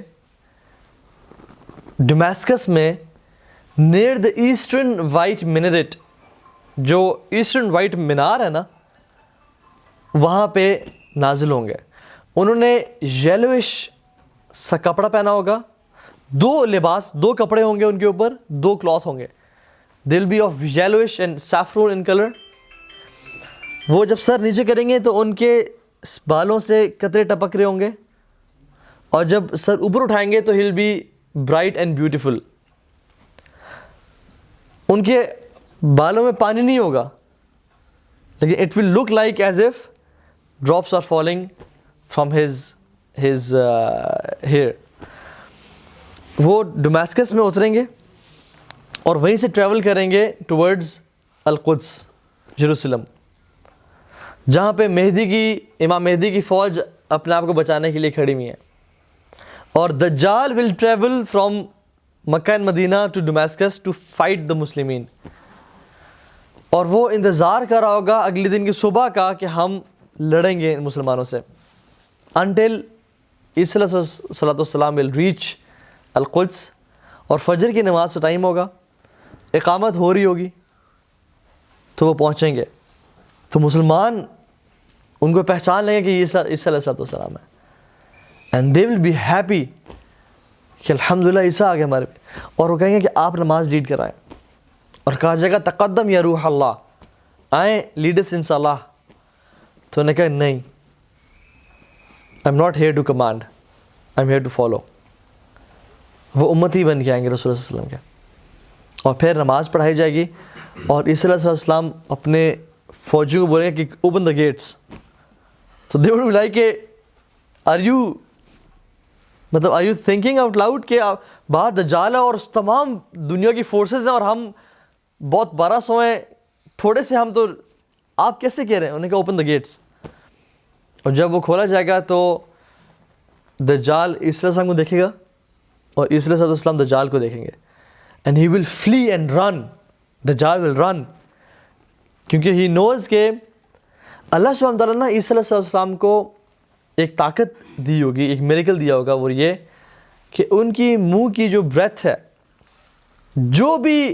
ڈمیسکس میں نیئر دا ایسٹرن وائٹ مینریٹ, جو ایسٹرن وائٹ مینار ہے نا, وہاں پہ نازل ہوں گے. انہوں نے یلوش سا کپڑا پہنا ہوگا, 2 کپڑے ہوں گے ان کے اوپر, 2 کلاتھ ہوں گے. They will be of yellowish and saffron in color. وہ جب سر نیچے کریں گے تو ان کے بالوں سے قطرے ٹپک رہے ہوں گے, اور جب سر اوپر اٹھائیں گے تو he'll be bright and beautiful. ان کے بالوں میں پانی نہیں ہوگا, لیکن it will look like as if drops are falling from his hair. وہ ڈمیسکس میں اتریں گے اور وہیں سے ٹریول کریں گے ٹورڈز القدس, جیروسلم, جہاں پہ امام مہدی کی فوج اپنے آپ کو بچانے کے لیے کھڑی ہوئی ہے. اور Dajjal will travel from Mecca and Medina to Damascus to fight the Muslimeen. اور وہ انتظار کر رہا ہوگا اگلے دن کی صبح کا کہ ہم لڑیں گے مسلمانوں سے, انٹل عیسیٰ علیہ السلام ول ریچ القدس. اور فجر کی نماز کا ٹائم ہوگا, اقامت ہو رہی ہوگی, تو وہ پہنچیں گے. تو مسلمان ان کو پہچان لیں گے کہ عیسیٰ علیہ السلام ہے, and they will be happy کہ الحمدللہ عیسیٰ آ گئے ہمارے پہ. اور وہ کہیں گے کہ آپ نماز لیڈ کرائیں, اور کہا جائے گا تقدم یا روح اللہ, آئیں لیڈرس ان صلاح. تو انہوں نے کہا نہیں, I am not here to command, I am here to follow. وہ امتی بن کے آئیں گے رسول اللہ صلی اللہ علیہ وسلم کے, اور پھر نماز پڑھائی جائے گی. اور عیسیٰ علیہ السلام اپنے فوجیوں کو بولیں گے کہ open the gates. So they would be like کہ are you thinking out loud کہ باہر دجال ہے اور تمام دنیا کی فورسز ہیں اور ہم بہت 1200 ہیں, تھوڑے سے ہم, تو آپ کیسے کہہ رہے ہیں؟ انہوں نے کہا اوپن دا گیٹس. اور جب وہ کھولا جائے گا تو دجال عیسیٰ علیہ السلام کو دیکھے گا, اور عیسیٰ علیہ السلام دجال کو دیکھیں گے, and he will fully and run. دجال ول رن, کیونکہ ہی نوز کہ اللہ سبحانہ تعالیٰ نے عیسیٰ علیہ السلام کو ایک طاقت دی ہوگی, ایک میریکل دیا ہوگا, وہ یہ کہ ان کی منہ کی جو بریتھ ہے, جو بھی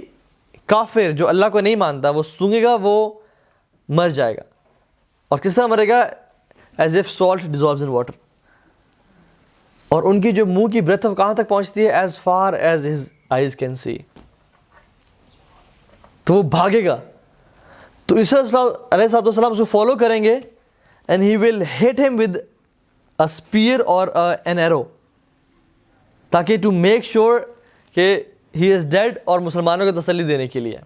کافر جو اللہ کو نہیں مانتا وہ سونگے گا وہ مر جائے گا. اور کس طرح مرے گا؟ As if salt dissolves in water. اور ان کی جو منہ کی بریتھ ہے کہاں تک پہنچتی ہے؟ As far as his eyes can see. تو وہ بھاگے گا. تو عیسیٰ علیہ السلام اس کو فالو کریں گے, اینڈ ہی ول ہٹ ہم with a spear or an arrow, تاکہ to make sure کہ he is dead, اور مسلمانوں کو تسلی دینے کے لیے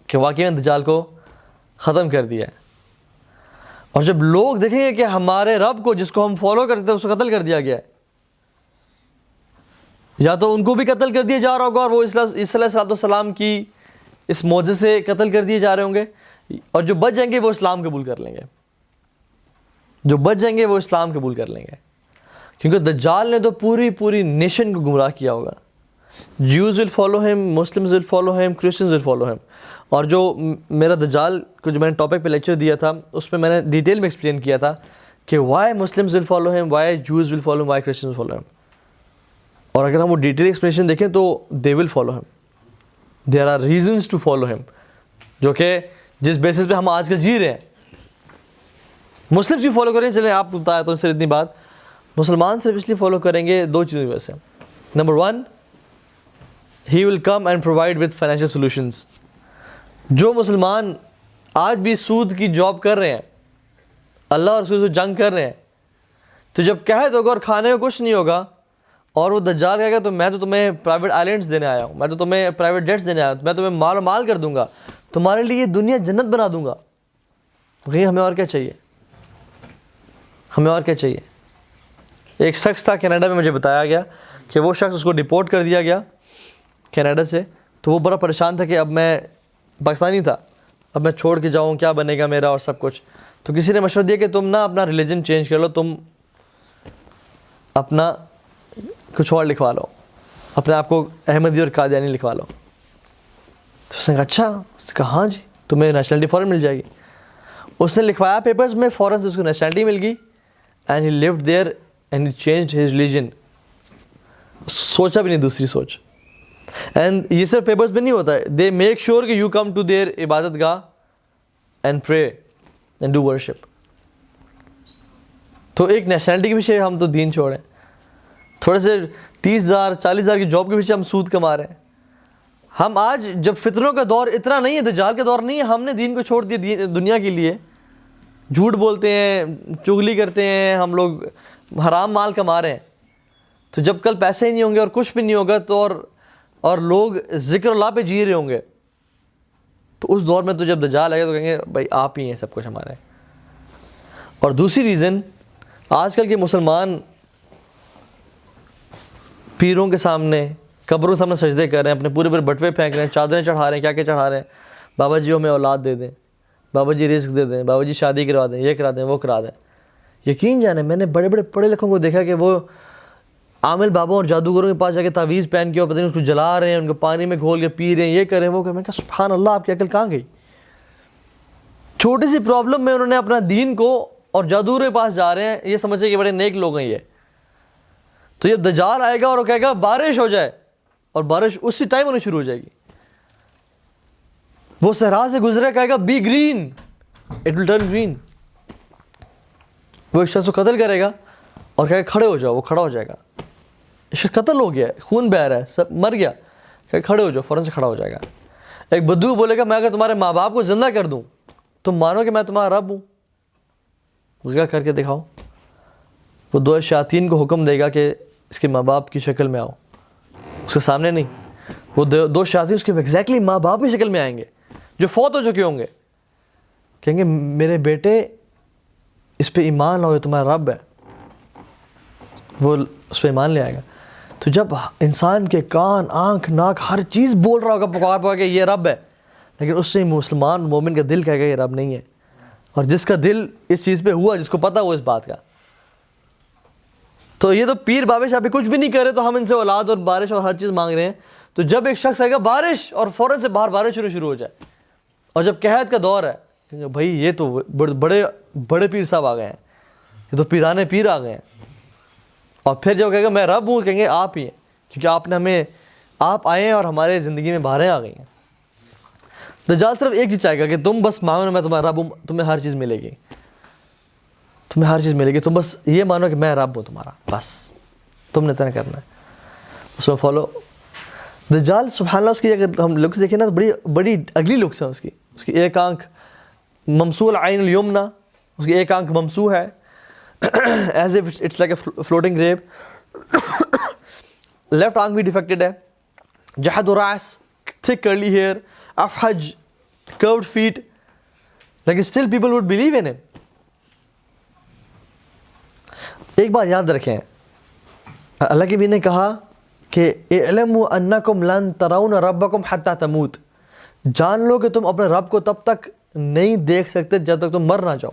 کہ واقعی میں دجال کو ختم کر دیا ہے. اور جب لوگ دیکھیں گے کہ ہمارے رب کو جس کو ہم فالو کرتے تھے اس کو قتل کر دیا گیا ہے, یا تو ان کو بھی قتل کر دیا جا رہا ہوگا اور وہ عیسیٰ علیہ السلام کی اس معجزے سے قتل کر دیے جا رہے ہوں گے, اور جو بچ جائیں گے وہ اسلام قبول کر لیں گے, جو بچ جائیں گے وہ اسلام قبول کر لیں گے. کیونکہ دجال نے تو پوری نیشن کو گمراہ کیا ہوگا. Jews will follow him, Muslims will follow him, Christians will follow him. اور جو میرا دجال کو جو میں نے ٹاپک پہ لیکچر دیا تھا اس میں نے ڈیٹیل میں ایکسپلین کیا تھا کہ why Muslims will follow him, why Jews will follow him, why Christians will follow him. اور اگر ہم وہ ڈیٹیل ایکسپلینیشن دیکھیں تو they will follow him. There are reasons to follow him, جو کہ جس بیسس پہ ہم آج کل جی رہے ہیں. مسلم بھی فالو کریں, چلیں آپ بتایا تو صرف اتنی بات, مسلمان صرف اس لیے فالو کریں گے دو چیزوں کی وجہ سے. Number 1, he will come and provide with financial solutions. جو مسلمان آج بھی سود کی جاب کر رہے ہیں, اللہ اور رسول سے جنگ کر رہے ہیں, تو جب قحط ہوگا اور کھانے کو کچھ نہیں ہوگا اور وہ دجال کہے گا تو میں تو تمہیں پرائیویٹ آئلینڈس دینے آیا ہوں, میں تو تمہیں پرائیویٹ جیٹس دینے آیا ہوں, میں تمہیں مال و مال کر دوں گا, تمہارے لیے دنیا جنت بنا دوں گا. کہیں ہمیں اور کیا چاہیے, ہمیں اور کیا چاہیے. ایک شخص تھا کینیڈا میں, مجھے بتایا گیا کہ وہ شخص اس کو ڈپورٹ کر دیا گیا کینیڈا سے, تو وہ بڑا پریشان تھا کہ اب میں پاکستانی تھا, اب میں چھوڑ کے جاؤں, کیا بنے گا میرا اور سب کچھ. تو کسی نے مشورہ دیا کہ تم نا اپنا ریلیجن چینج کر لو, تم اپنا کچھ اور لکھوا لو, اپنے آپ کو احمدی اور قادیانی لکھوا لو. تو اس نے کہا اچھا, اس نے کہا ہاں جی, تمہیں نیشنلٹی فوراً مل جائے گی. اس نے لکھوایا پیپرز میں, فوراً سے اس کو نیشنلٹی مل گئی, and he lived there and he changed his religion. سوچا بھی نہیں دوسری سوچ. اینڈ یہ صرف پیپرز میں نہیں ہوتا ہے, دے میک شیور کہ یو کم ٹو دیئر عبادت گاہ and pray and do worship. تو ایک نیشنلٹی کے پیچھے ہم تو دین چھوڑیں, تھوڑے سے 30,000 40,000 کی جاب کے پیچھے ہم سود کما رہے ہیں. ہم آج جب فتنوں کا دور اتنا نہیں ہے, دجال کا دور نہیں ہے, ہم نے دین کو چھوڑ دیا دنیا کے لیے. جھوٹ بولتے ہیں, چغلی کرتے ہیں, ہم لوگ حرام مال کما رہے ہیں. تو جب کل پیسے ہی نہیں ہوں گے اور کچھ بھی نہیں ہوگا تو اور لوگ ذکر اللہ پہ جی رہے ہوں گے, تو اس دور میں تو جب دجال آئے گا تو کہیں گے بھائی آپ ہی ہیں سب کچھ ہمارے. اور دوسری ریزن, آج کل کے مسلمان پیروں کے سامنے, قبروں کے سامنے سجدے کر رہے ہیں, اپنے پورے بٹوے پھینک رہے ہیں, چادریں چڑھا رہے ہیں, کیا کیا چڑھا رہے ہیں. بابا جی ہمیں اولاد دے دیں, بابا جی رزق دے دیں, بابا جی شادی کروا دیں, یہ کرا دیں, وہ کرا دیں. یقین جانے میں نے بڑے بڑے پڑھے لکھوں کو دیکھا کہ وہ عامل بابوں اور جادوگروں کے پاس جا کے تعویذ پہن کے اور پتہ نہیں اس کو جلا رہے ہیں, ان کو پانی میں گھول کے پی رہے ہیں, یہ کر رہے ہیں, وہ کر رہے ہیں. میں کہا سبحان اللہ, آپ کی عقل کہاں گئی. چھوٹی سی پرابلم میں انہوں نے اپنا دین کو اور جادوگروں کے پاس جا رہے ہیں, یہ سمجھے کہ بڑے نیک لوگ ہیں یہ. تو جب دجال آئے گا اور وہ کہے گا بارش ہو جائے, اور بارش اسی ٹائم ہونی شروع ہو جائے گی. وہ صحرا سے گزرے, کہے گا be green, it will turn green. وہ ایک شخص کو قتل کرے گا اور کہے گا کھڑے ہو جاؤ, وہ کھڑا ہو جائے گا. قتل ہو گیا ہے, خون بہہ رہا ہے, سب مر گیا, کہ کھڑے ہو جاؤ, فوراً سے کھڑا ہو جائے گا. ایک بدو بولے گا میں اگر تمہارے ماں باپ کو زندہ کر دوں تم مانو کہ میں تمہارا رب ہوں. کیا کر کے دکھاؤ. وہ دو شیاطین کو حکم دے گا کہ اس کے ماں باپ کی شکل میں آؤ, اس کے سامنے نہیں. وہ دو شیاطین اس کے ایگزیکٹلی ماں باپ کی شکل میں آئیں گے جو فوت ہو چکے ہوں گے, کہیں گے میرے بیٹے اس پہ ایمان لاؤ, یہ تمہارا رب ہے. وہ اس پہ ایمان لے آئے گا. تو جب انسان کے کان, آنکھ, ناک, ہر چیز بول رہا ہوگا, پکار کہ یہ رب ہے, لیکن اس سے مسلمان مومن کا دل کہے گا یہ رب نہیں ہے. اور جس کا دل اس چیز پہ ہوا, جس کو پتہ ہوا اس بات کا, تو یہ تو پیر بابے شاہ پہ کچھ بھی نہیں کر رہے, تو ہم ان سے اولاد اور بارش اور ہر چیز مانگ رہے ہیں. تو جب ایک شخص آئے گا بارش, اور فوراً سے باہر بارش شروع ہو جائے, اور جب قحط کا دور ہے, کہ بھائی یہ تو بڑے پیر صاحب آ گئے ہیں, یہ تو پیرانے پیر آ گئے ہیں. اور پھر جب کہے گا میں رب ہوں, کہیں گے آپ ہی ہیں, کیونکہ آپ نے ہمیں, آپ آئے ہیں اور ہمارے زندگی میں بہاریں آ گئی ہیں. دجال صرف ایک چیز چاہے گا کہ تم بس مانگو, میں تمہارا رب ہوں, تمہیں ہر چیز ملے گی, تمہیں ہر چیز ملے گی, تم بس یہ مانو کہ میں رب ہوں تمہارا, بس تم نے اتنا کرنا ہے, اس میں فالو. دجال سبحان اللہ, اس کی اگر ہم لکس دیکھیں نا تو بڑی اگلی لکس ہیں اس کی ایک آنکھ ممسوح العین الیمنا, اس کی ایک آنکھ ممسوح ہے, as if it's like a floating grape. Left آنکھ بھی ڈیفیکٹڈ ہے. جہد و راس, thick curly hair, افحج, curved feet, لیکن still people would believe in him. ایک بات یاد رکھیں, اللہ کے بھی نے کہا کہ اعلموا انکم لن ترون ربکم حتی تموت, جان لو کہ تم اپنے رب کو تب تک نہیں دیکھ سکتے جب تک تم مر نہ جاؤ.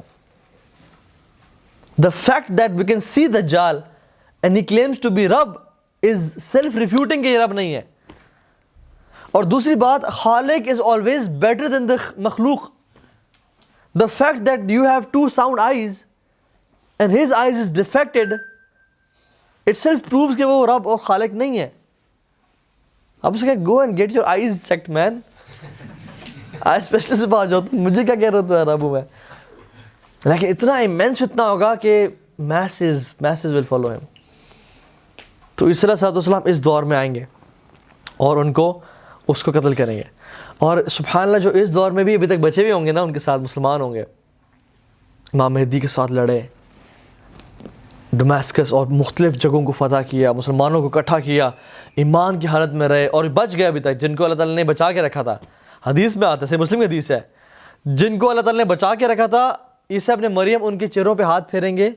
The fact that we can see Dajjal and he claims to be Rab is self-refuting کہ یہ رب نہیں ہے. اور دوسری بات, خالق is always better than the مخلوق. The fact that you have two sound eyes and his eyes is defected itself proves کہ وہ رب اور خالق نہیں ہے. آپ اسے کہیں go and get your eyes checked man. I specialist سے پاس جاؤ, مجھے کیا کہہ رہا تو ہے رب ہوں میں. لیکن اتنا امیمنس اتنا ہوگا کہ masses will follow him. تو اس علیہ السلام اس دور میں آئیں گے اور اس کو قتل کریں گے. اور سبحان اللہ جو اس دور میں بھی ابھی تک بچے بھی ہوں گے نا, ان کے ساتھ مسلمان ہوں گے, امام مہدی کے ساتھ لڑے, ڈمیسکس اور مختلف جگہوں کو فتح کیا, مسلمانوں کو اکٹھا کیا, ایمان کی حالت میں رہے اور بچ گئے ابھی تک, جن کو اللہ تعالیٰ نے بچا کے رکھا تھا. حدیث میں آتا ہے, صحیح مسلم کی حدیث ہے, جن کو اللہ تعالیٰ نے بچا کے رکھا تھا, عیسیٰ ابن مریم ان کے چہروں پہ ہاتھ پھیریں گے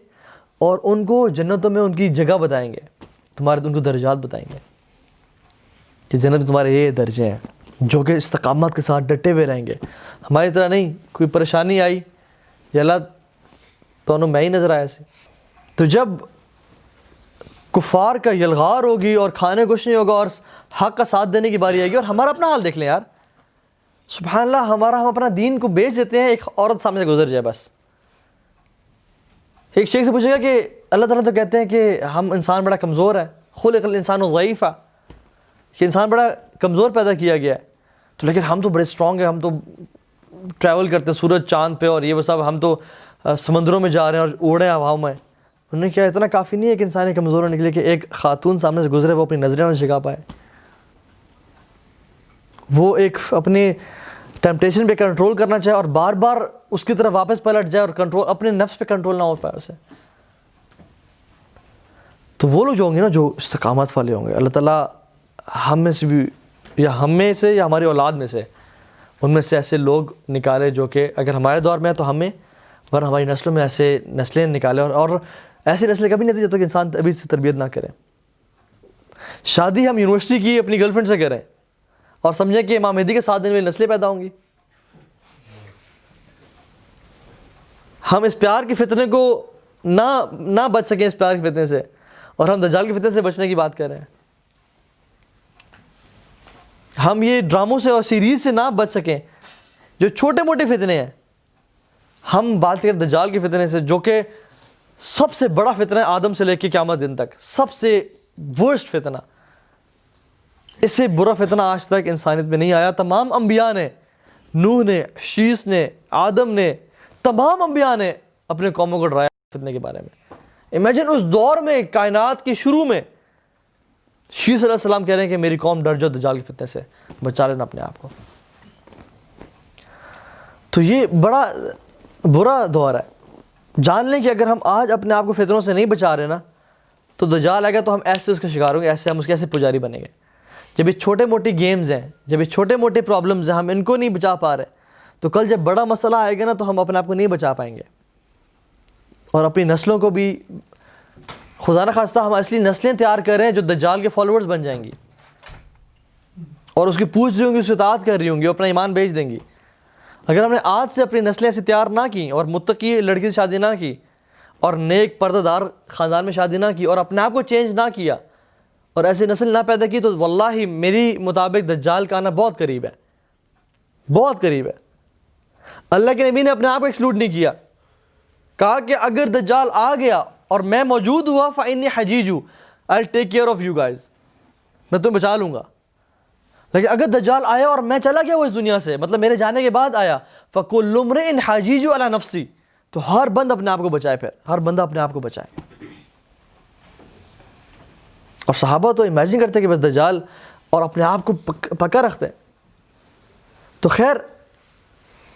اور ان کو جنتوں میں ان کی جگہ بتائیں گے, ان کو درجات بتائیں گے کہ جنت میں تمہارے یہ درجے ہیں, جو کہ استقامت کے ساتھ ڈٹے ہوئے رہیں گے. ہماری طرح نہیں, کوئی پریشانی آئی یا اللہ تو میں ہی نظر آیا سی. تو جب کفار کا یلغار ہوگی اور کھانے کچھ نہیں ہوگا اور حق کا ساتھ دینے کی باری آئے گی, اور ہمارا اپنا حال دیکھ لیں یار, سبحان اللہ, ہم اپنا دین کو بیچ دیتے ہیں ایک عورت سامنے سے گزر جائے بس. ایک شیخ سے پوچھے گا کہ اللہ تعالیٰ تو کہتے ہیں کہ ہم انسان بڑا کمزور ہے, خلق الانسان ضعیفا, کہ انسان بڑا کمزور پیدا کیا گیا ہے, تو لیکن ہم تو بڑے اسٹرانگ ہیں, ہم تو ٹریول کرتے ہیں سورج چاند پہ اور یہ وہ سب, ہم تو سمندروں میں جا رہے ہیں اور اڑے ہیں ہواؤں میں. انہوں نے کیا اتنا کافی نہیں ہے کہ انسان کمزور ہونے کے لیے کہ ایک خاتون سامنے سے گزرے وہ اپنی نظریں نہ جھکا پائے, وہ ایک اپنی ٹیمپٹیشن پہ کنٹرول کرنا چاہے اور بار بار اس کی طرف واپس پلٹ جائے اور کنٹرول اپنے نفس پہ کنٹرول نہ ہو پائے اسے. تو وہ لوگ جو ہوں گے نا, جو استقامت والے ہوں گے, اللہ تعالیٰ ہم میں سے بھی یا ہم میں سے یا ہماری اولاد میں سے ان میں سے ایسے لوگ نکالے جو کہ اگر ہمارے دور میں ہے تو ہمیں, ورنہ ہماری نسلوں میں ایسے نسلیں نکالے. اور ایسی نسلیں کبھی نہیں تھی جب تک انسان ابھی سے تربیت نہ کرے. شادی ہم یونیورسٹی کی اپنی گرل فرینڈ سے کریں اور سمجھیں کہ امام مہدی کے ساتھ دینے والی نسلیں پیدا ہوں گی. ہم اس پیار کے فتنے کو نہ بچ سکیں اس پیار کے فتنے سے, اور ہم دجال کے فتنے سے بچنے کی بات کر رہے ہیں. ہم یہ ڈراموں سے اور سیریز سے نہ بچ سکیں جو چھوٹے موٹے فتنے ہیں. ہم بات کریں دجال کے فتنے سے, جو کہ سب سے بڑا فتنہ ہے آدم سے لے کے قیامت دن تک, سب سے ورسٹ فتنہ. اس سے برا فتنہ آج تک انسانیت میں نہیں آیا. تمام انبیاء نے, نوح نے, شیس نے, آدم نے, تمام انبیاء نے اپنے قوموں کو ڈرایا فتنے کے بارے میں. امیجن اس دور میں, کائنات کے شروع میں, شیس علیہ السلام کہہ رہے ہیں کہ میری قوم ڈر جاؤ دجال کے فتنے سے, بچا لینا اپنے آپ کو. تو یہ بڑا برا دور ہے. جان لیں کہ اگر ہم آج اپنے آپ کو فتنوں سے نہیں بچا رہے نا, تو دجال آئے گا تو ہم ایسے اس کا شکار ہوں گے, ایسے ہم اس کے ایسے پجاری بنیں گے. جب یہ چھوٹے موٹے گیمز ہیں, جب یہ چھوٹے موٹے پرابلمز ہیں, ہم ان کو نہیں بچا پا رہے, تو کل جب بڑا مسئلہ آئے گا نا تو ہم اپنے آپ کو نہیں بچا پائیں گے. اور اپنی نسلوں کو بھی خدا نہ خواستہ ہم اصلی نسلیں تیار کر رہے ہیں جو دجال کے فالوورز بن جائیں گی اور اس کی پوچھ رہی ہوں گی, اس سے اطاعت کر رہی ہوں گی, اپنا ایمان بیچ دیں گی. اگر ہم نے آج سے اپنی نسلیں ایسے تیار نہ کی اور متقی لڑکی سے شادی نہ کی اور نیک پردہ دار خاندان میں شادی نہ کی اور اپنے آپ کو چینج نہ کیا اور ایسی نسل نہ پیدا کی, تو واللہ میری مطابق دجال کا آنا بہت قریب ہے, بہت قریب ہے. اللہ کے نبی نے اپنے آپ کو ایکسکلوڈ نہیں کیا, کہا کہ اگر دجال آ گیا اور میں موجود ہوا فَإِنِّي حَجِيجُ I'll take care of you guys, میں تمہیں بچا لوں گا. لیکن اگر دجال آیا اور میں چلا گیا وہ اس دنیا سے, مطلب میرے جانے کے بعد آیا, فَكُلُّ امْرِئٍ حَجِيجُ عَلَى نَفْسِهِ, تو ہر بند اپنے آپ کو بچائے, پھر ہر بندہ اپنے آپ کو بچائے. اور صحابہ تو امیجن کرتے کہ بس دجال اور اپنے آپ کو پکا رکھتے ہیں. تو خیر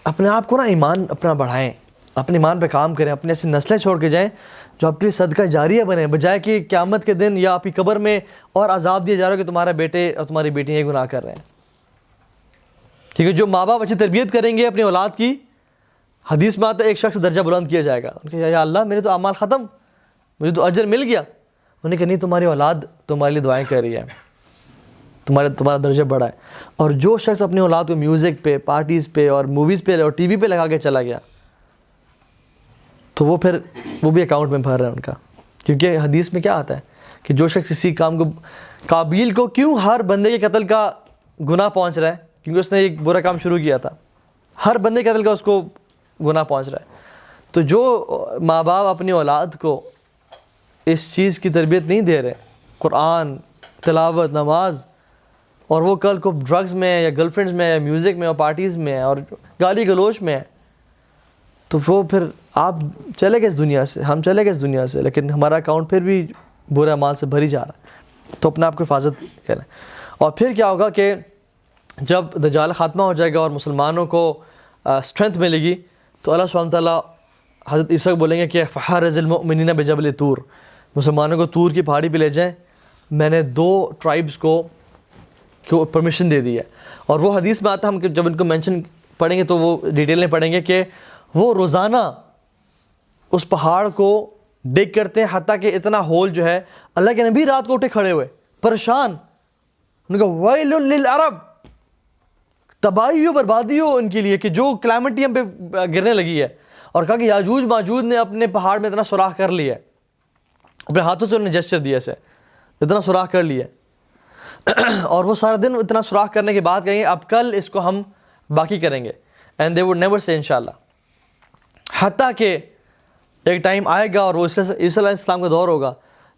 اپنے آپ کو نا ایمان اپنا بڑھائیں, اپنے ایمان پہ کام کریں, اپنے ایسی نسلیں چھوڑ کے جائیں جو آپ کے لیے صدقہ جاریہ بنیں, بجائے کہ قیامت کے دن یا آپ کی قبر میں اور عذاب دیا جا رہا ہے کہ تمہارے بیٹے اور تمہاری بیٹیاں یہ گناہ کر رہے ہیں. ٹھیک ہے, جو ماں باپ اچھی تربیت کریں گے اپنی اولاد کی, حدیث میں آتا ہے ایک شخص درجہ بلند کیا جائے گا, ان کے یا اللہ میرے تو اعمال ختم, مجھے تو اجر مل گیا. انہوں نے کہا نہیں, تمہاری اولاد تمہارے لیے دعائیں کر رہی ہے, تمہارا درجہ بڑا ہے. اور جو شخص اپنی اولاد کو میوزک پہ, پارٹیز پہ اور موویز پہ اور ٹی وی پہ لگا کے چلا گیا, تو وہ بھی اکاؤنٹ میں بھر رہا ہے ان کا. کیونکہ حدیث میں کیا آتا ہے کہ جو شخص کسی کام کو, قابیل کو کیوں ہر بندے کے قتل کا گناہ پہنچ رہا ہے, کیونکہ اس نے ایک برا کام شروع کیا تھا, ہر بندے کے قتل کا اس کو گناہ پہنچ رہا ہے. تو جو ماں باپ اپنی اولاد کو اس چیز کی تربیت نہیں دے رہے, قرآن, تلاوت, نماز, اور وہ کل کو ڈرگز میں یا گرل فرینڈز میں یا میوزک میں اور پارٹیز میں اور گالی گلوچ میں, تو وہ پھر آپ چلے گئے اس دنیا سے, ہم چلے گئے اس دنیا سے, لیکن ہمارا اکاؤنٹ پھر بھی برے اعمال سے بھری جا رہا ہے. تو اپنے آپ کو حفاظت کریں. اور پھر کیا ہوگا کہ جب دجال خاتمہ ہو جائے گا اور مسلمانوں کو اسٹرینتھ ملے گی, تو اللہ سبحانہ تعالیٰ حضرت عیسیٰ کو بولیں گے کہ فحرز المؤمنین بجبل طور, مسلمانوں کو طور کی پہاڑی پہ لے جائیں, میں نے 2 ٹرائبس کو پرمیشن دے دی ہے. اور وہ حدیث میں آتا ہے, ہم جب ان کو مینشن پڑھیں گے تو وہ ڈیٹیل میں پڑھیں گے کہ وہ روزانہ اس پہاڑ کو ڈگ کرتے ہیں, حتیٰ کہ اتنا ہول جو ہے, اللہ کے نبی رات کو اٹھے کھڑے ہوئے پریشان, انہوں نے کہا ویل للعرب, تباہی ہو, بربادی ہو ان کے لیے کہ جو کلیمٹی ہم پہ گرنے لگی ہے. اور کہا کہ یاجوج ماجوج نے اپنے پہاڑ میں اتنا سوراخ کر لیا ہے, اپنے ہاتھوں سے انہوں نے جسچر دیا, سے اتنا سوراخ کر لیا. اور وہ سارا دن اتنا سوراخ کرنے کے بعد کہیں گے اب کل اس کو ہم باقی کریں گے, اینڈ دے وڈ نیور سے انشاءاللہ. حتیٰ کہ ایک ٹائم آئے گا اور وہ عیسیٰ علیہ السلام کا دور ہوگا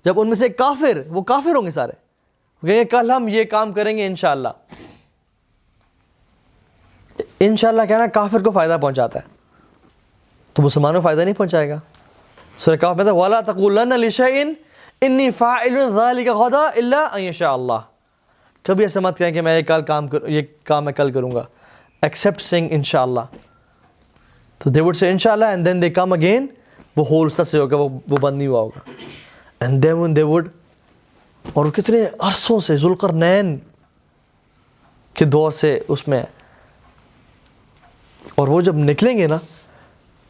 جب ان میں سے کافر, وہ کافر ہوں گے سارے, وہ کہیں گے کل ہم یہ کام کریں گے انشاءاللہ. انشاءاللہ کہنا کافر کو فائدہ پہنچاتا ہے, تو مسلمانوں کو فائدہ نہیں پہنچائے گا. سورہ کہف میں تھا وَلَا تَقُولَنَّ لِشَيْءٍ إِنِّي فَاعِلٌ ذَلِكَ غَدًا إِلَّا أَن يَشَاءَ اللَّهُ, کبھی ایسا مت کہیں کہ میں یہ کام میں کل کروں گا, ایکسیپٹ سینگ انشاءاللہ. تو they would say انشاءاللہ, and then they come again, وہ ہول سے ہوگا, وہ بند نہیں ہوا ہوگا. and then they would, اور کتنے عرصوں سے ذوالقرنین کے دور سے اس میں, اور وہ جب نکلیں گے نا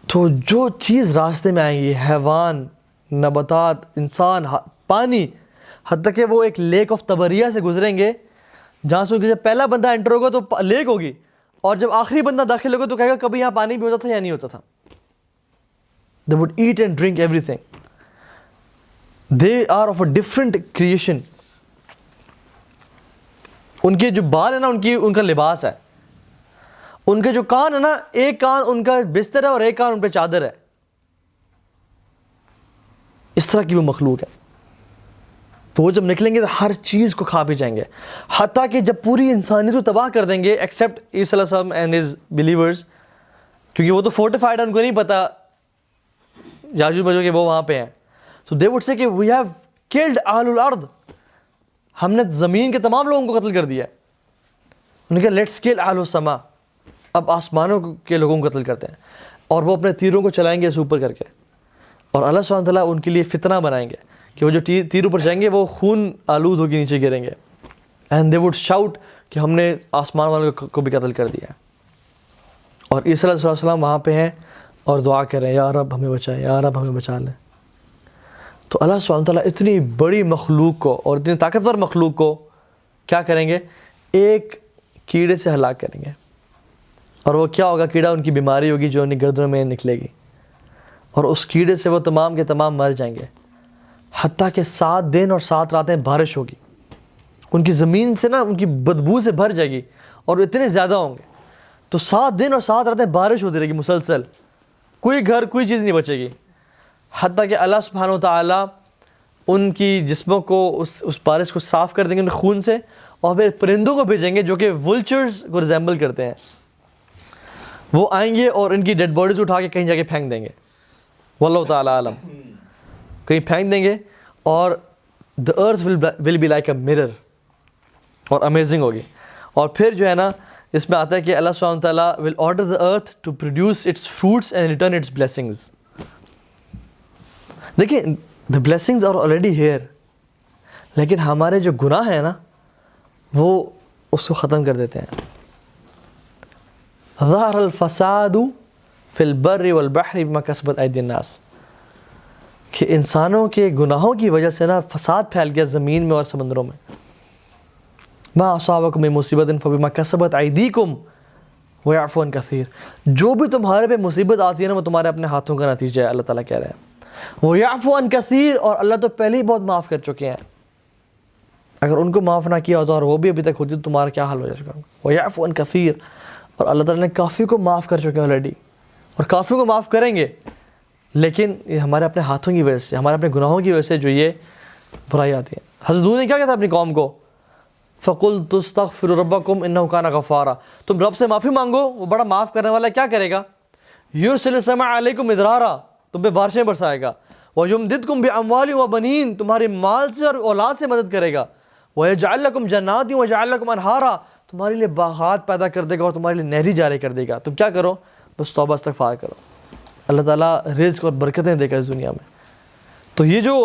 تو جو چیز راستے میں آئیں گی, حیوان, نباتات, انسان, پانی, حتیٰ کہ وہ ایک لیک آف تبریہ سے گزریں گے جہاں سے جب پہلا بندہ انٹر ہوگا تو لیک ہوگی, اور جب آخری بندہ داخل ہوگا تو کہے گا کبھی یہاں پانی بھی ہوتا تھا یا نہیں ہوتا تھا. They would eat and drink everything. They are of a different creation. ان کے جو بال ہے نا, ان کا لباس ہے, ان کے جو کان ہے نا, ایک کان ان کا بستر ہے اور ایک کان ان پہ چادر ہے, اس طرح کی وہ مخلوق ہے. تو وہ جب نکلیں گے تو ہر چیز کو کھا پی جائیں گے, حتیٰ کہ جب پوری انسانیت کو تباہ کر دیں گے ایکسیپٹ عیسیٰ علیہ السلام اینڈ ہز بلیورز, کیونکہ وہ تو فورٹیفائڈ ہے, ان کو نہیں پتا یاجوج ماجوج کہ وہ وہاں پہ ہیں. So they would say کہ we have killed اہل الارض, ہم نے زمین کے تمام لوگوں کو قتل کر دیا ہے. انہوں نے کہا لیٹس کل اہل السما, اب آسمانوں کے لوگوں کو قتل کرتے ہیں, اور وہ اپنے تیروں کو چلائیں گے اوپر کر کے, اور اللہ سبحانہ تعالیٰ ان کے لیے فتنہ بنائیں گے کہ وہ جو تیر اوپر جائیں گے وہ خون آلود ہو کے نیچے گریں گے, اینڈ دے وڈ شاؤٹ کہ ہم نے آسمان والوں کو بھی قتل کر دیا. اور عیسیٰ علیہ السلام وہاں پہ ہیں اور دعا کریں یا رب ہمیں بچائیں, یا رب ہمیں بچا لیں. تو اللہ سبحانہ تعالیٰ اتنی بڑی مخلوق کو اور اتنی طاقتور مخلوق کو کیا کریں گے, ایک کیڑے سے ہلاک کریں گے. اور وہ کیا ہوگا, کیڑا ان کی بیماری ہوگی جو ان کی گردنوں میں نکلے گی, اور اس کیڑے سے وہ تمام کے تمام مر جائیں گے. حتیٰ کہ 7 دن اور 7 راتیں بارش ہوگی, ان کی زمین سے نا ان کی بدبو سے بھر جائے گی, اور اتنے زیادہ ہوں گے. تو 7 دن اور 7 راتیں بارش ہوتی رہے گی مسلسل, کوئی گھر کوئی چیز نہیں بچے گی. حتیٰ کہ اللہ سبحانہ و تعالیٰ ان کی جسموں کو اس بارش کو صاف کر دیں گے ان خون سے, اور پھر پرندوں کو بھیجیں گے جو کہ ولچرز کو ریزیمبل کرتے ہیں. وہ آئیں گے اور ان کی ڈیڈ باڈیز اٹھا کے کہیں جا کے پھینک دیں گے, واللہ تعالیٰ عالم, کہیں پھینک دیں گے, اور the earth will be like a mirror, اور امیزنگ ہوگی. اور پھر جو ہے نا اس میں آتا ہے کہ اللہ سبحانہ تعالیٰ will order the earth to produce its fruits and return its blessings. دیکھیں the blessings are already here, لیکن ہمارے جو گناہ ہیں نا وہ اس کو ختم کر دیتے ہیں. ظہر الفساد فی البر والبحر بما کسبت ایدی الناس, کہ انسانوں کے گناہوں کی وجہ سے نا فساد پھیل گیا زمین میں اور سمندروں میں. ما اصابکم من مصیبت فبما کسبت ایدیکم ویعفو عن کثیر, جو بھی تمہارے پہ مصیبت آتی ہے نا وہ تمہارے اپنے ہاتھوں کا نتیجہ ہے, اللہ تعالیٰ کہہ رہے ہیں. ویعفو عن کثیر, اور اللہ تو پہلے ہی بہت معاف کر چکے ہیں. اگر ان کو معاف نہ کیا ہوتا اور وہ بھی ابھی تک ہوتی تو تمہارا کیا حال ہو جائے. ویعفو عن کثیر, اور اللہ تعالیٰ نے کافی کو معاف کر چکے ہیں آلریڈی, اور کافی کو معاف کریں گے. لیکن یہ ہمارے اپنے ہاتھوں کی وجہ سے, ہمارے اپنے گناہوں کی وجہ سے جو یہ برائی آتی ہے. حضرت نوح نے کیا کہا تھا اپنی قوم کو, فَقُلْتُ اسْتَغْفِرُوا رَبَّكُمْ إِنَّهُ كَانَ غَفَّارًا, تم رب سے معافی مانگو, وہ بڑا معاف کرنے والا ہے. کیا کرے گا؟ يُرْسِلِ السَّمَاءَ عَلَيْكُمْ مِدْرَارًا, تم پہ بارشیں برسائے گا. وَيُمْدِدْكُمْ بِأَمْوَالٍ وَبَنِينَ, تمہارے مال سے اور اولاد سے مدد کرے گا. وَيَجْعَلْ لَكُمْ جَنَّاتٍ وَيَجْعَلْ لَكُمْ أَنْهَارًا, تمہارے لیے باغات پیدا کر دے گا اور تمہارے لیے نہری جاری کر دے گا. تم کیا کرو؟ بس توبہ استغفار کرو, اللہ تعالیٰ رزق اور برکتیں دے گا اس دنیا میں. تو یہ جو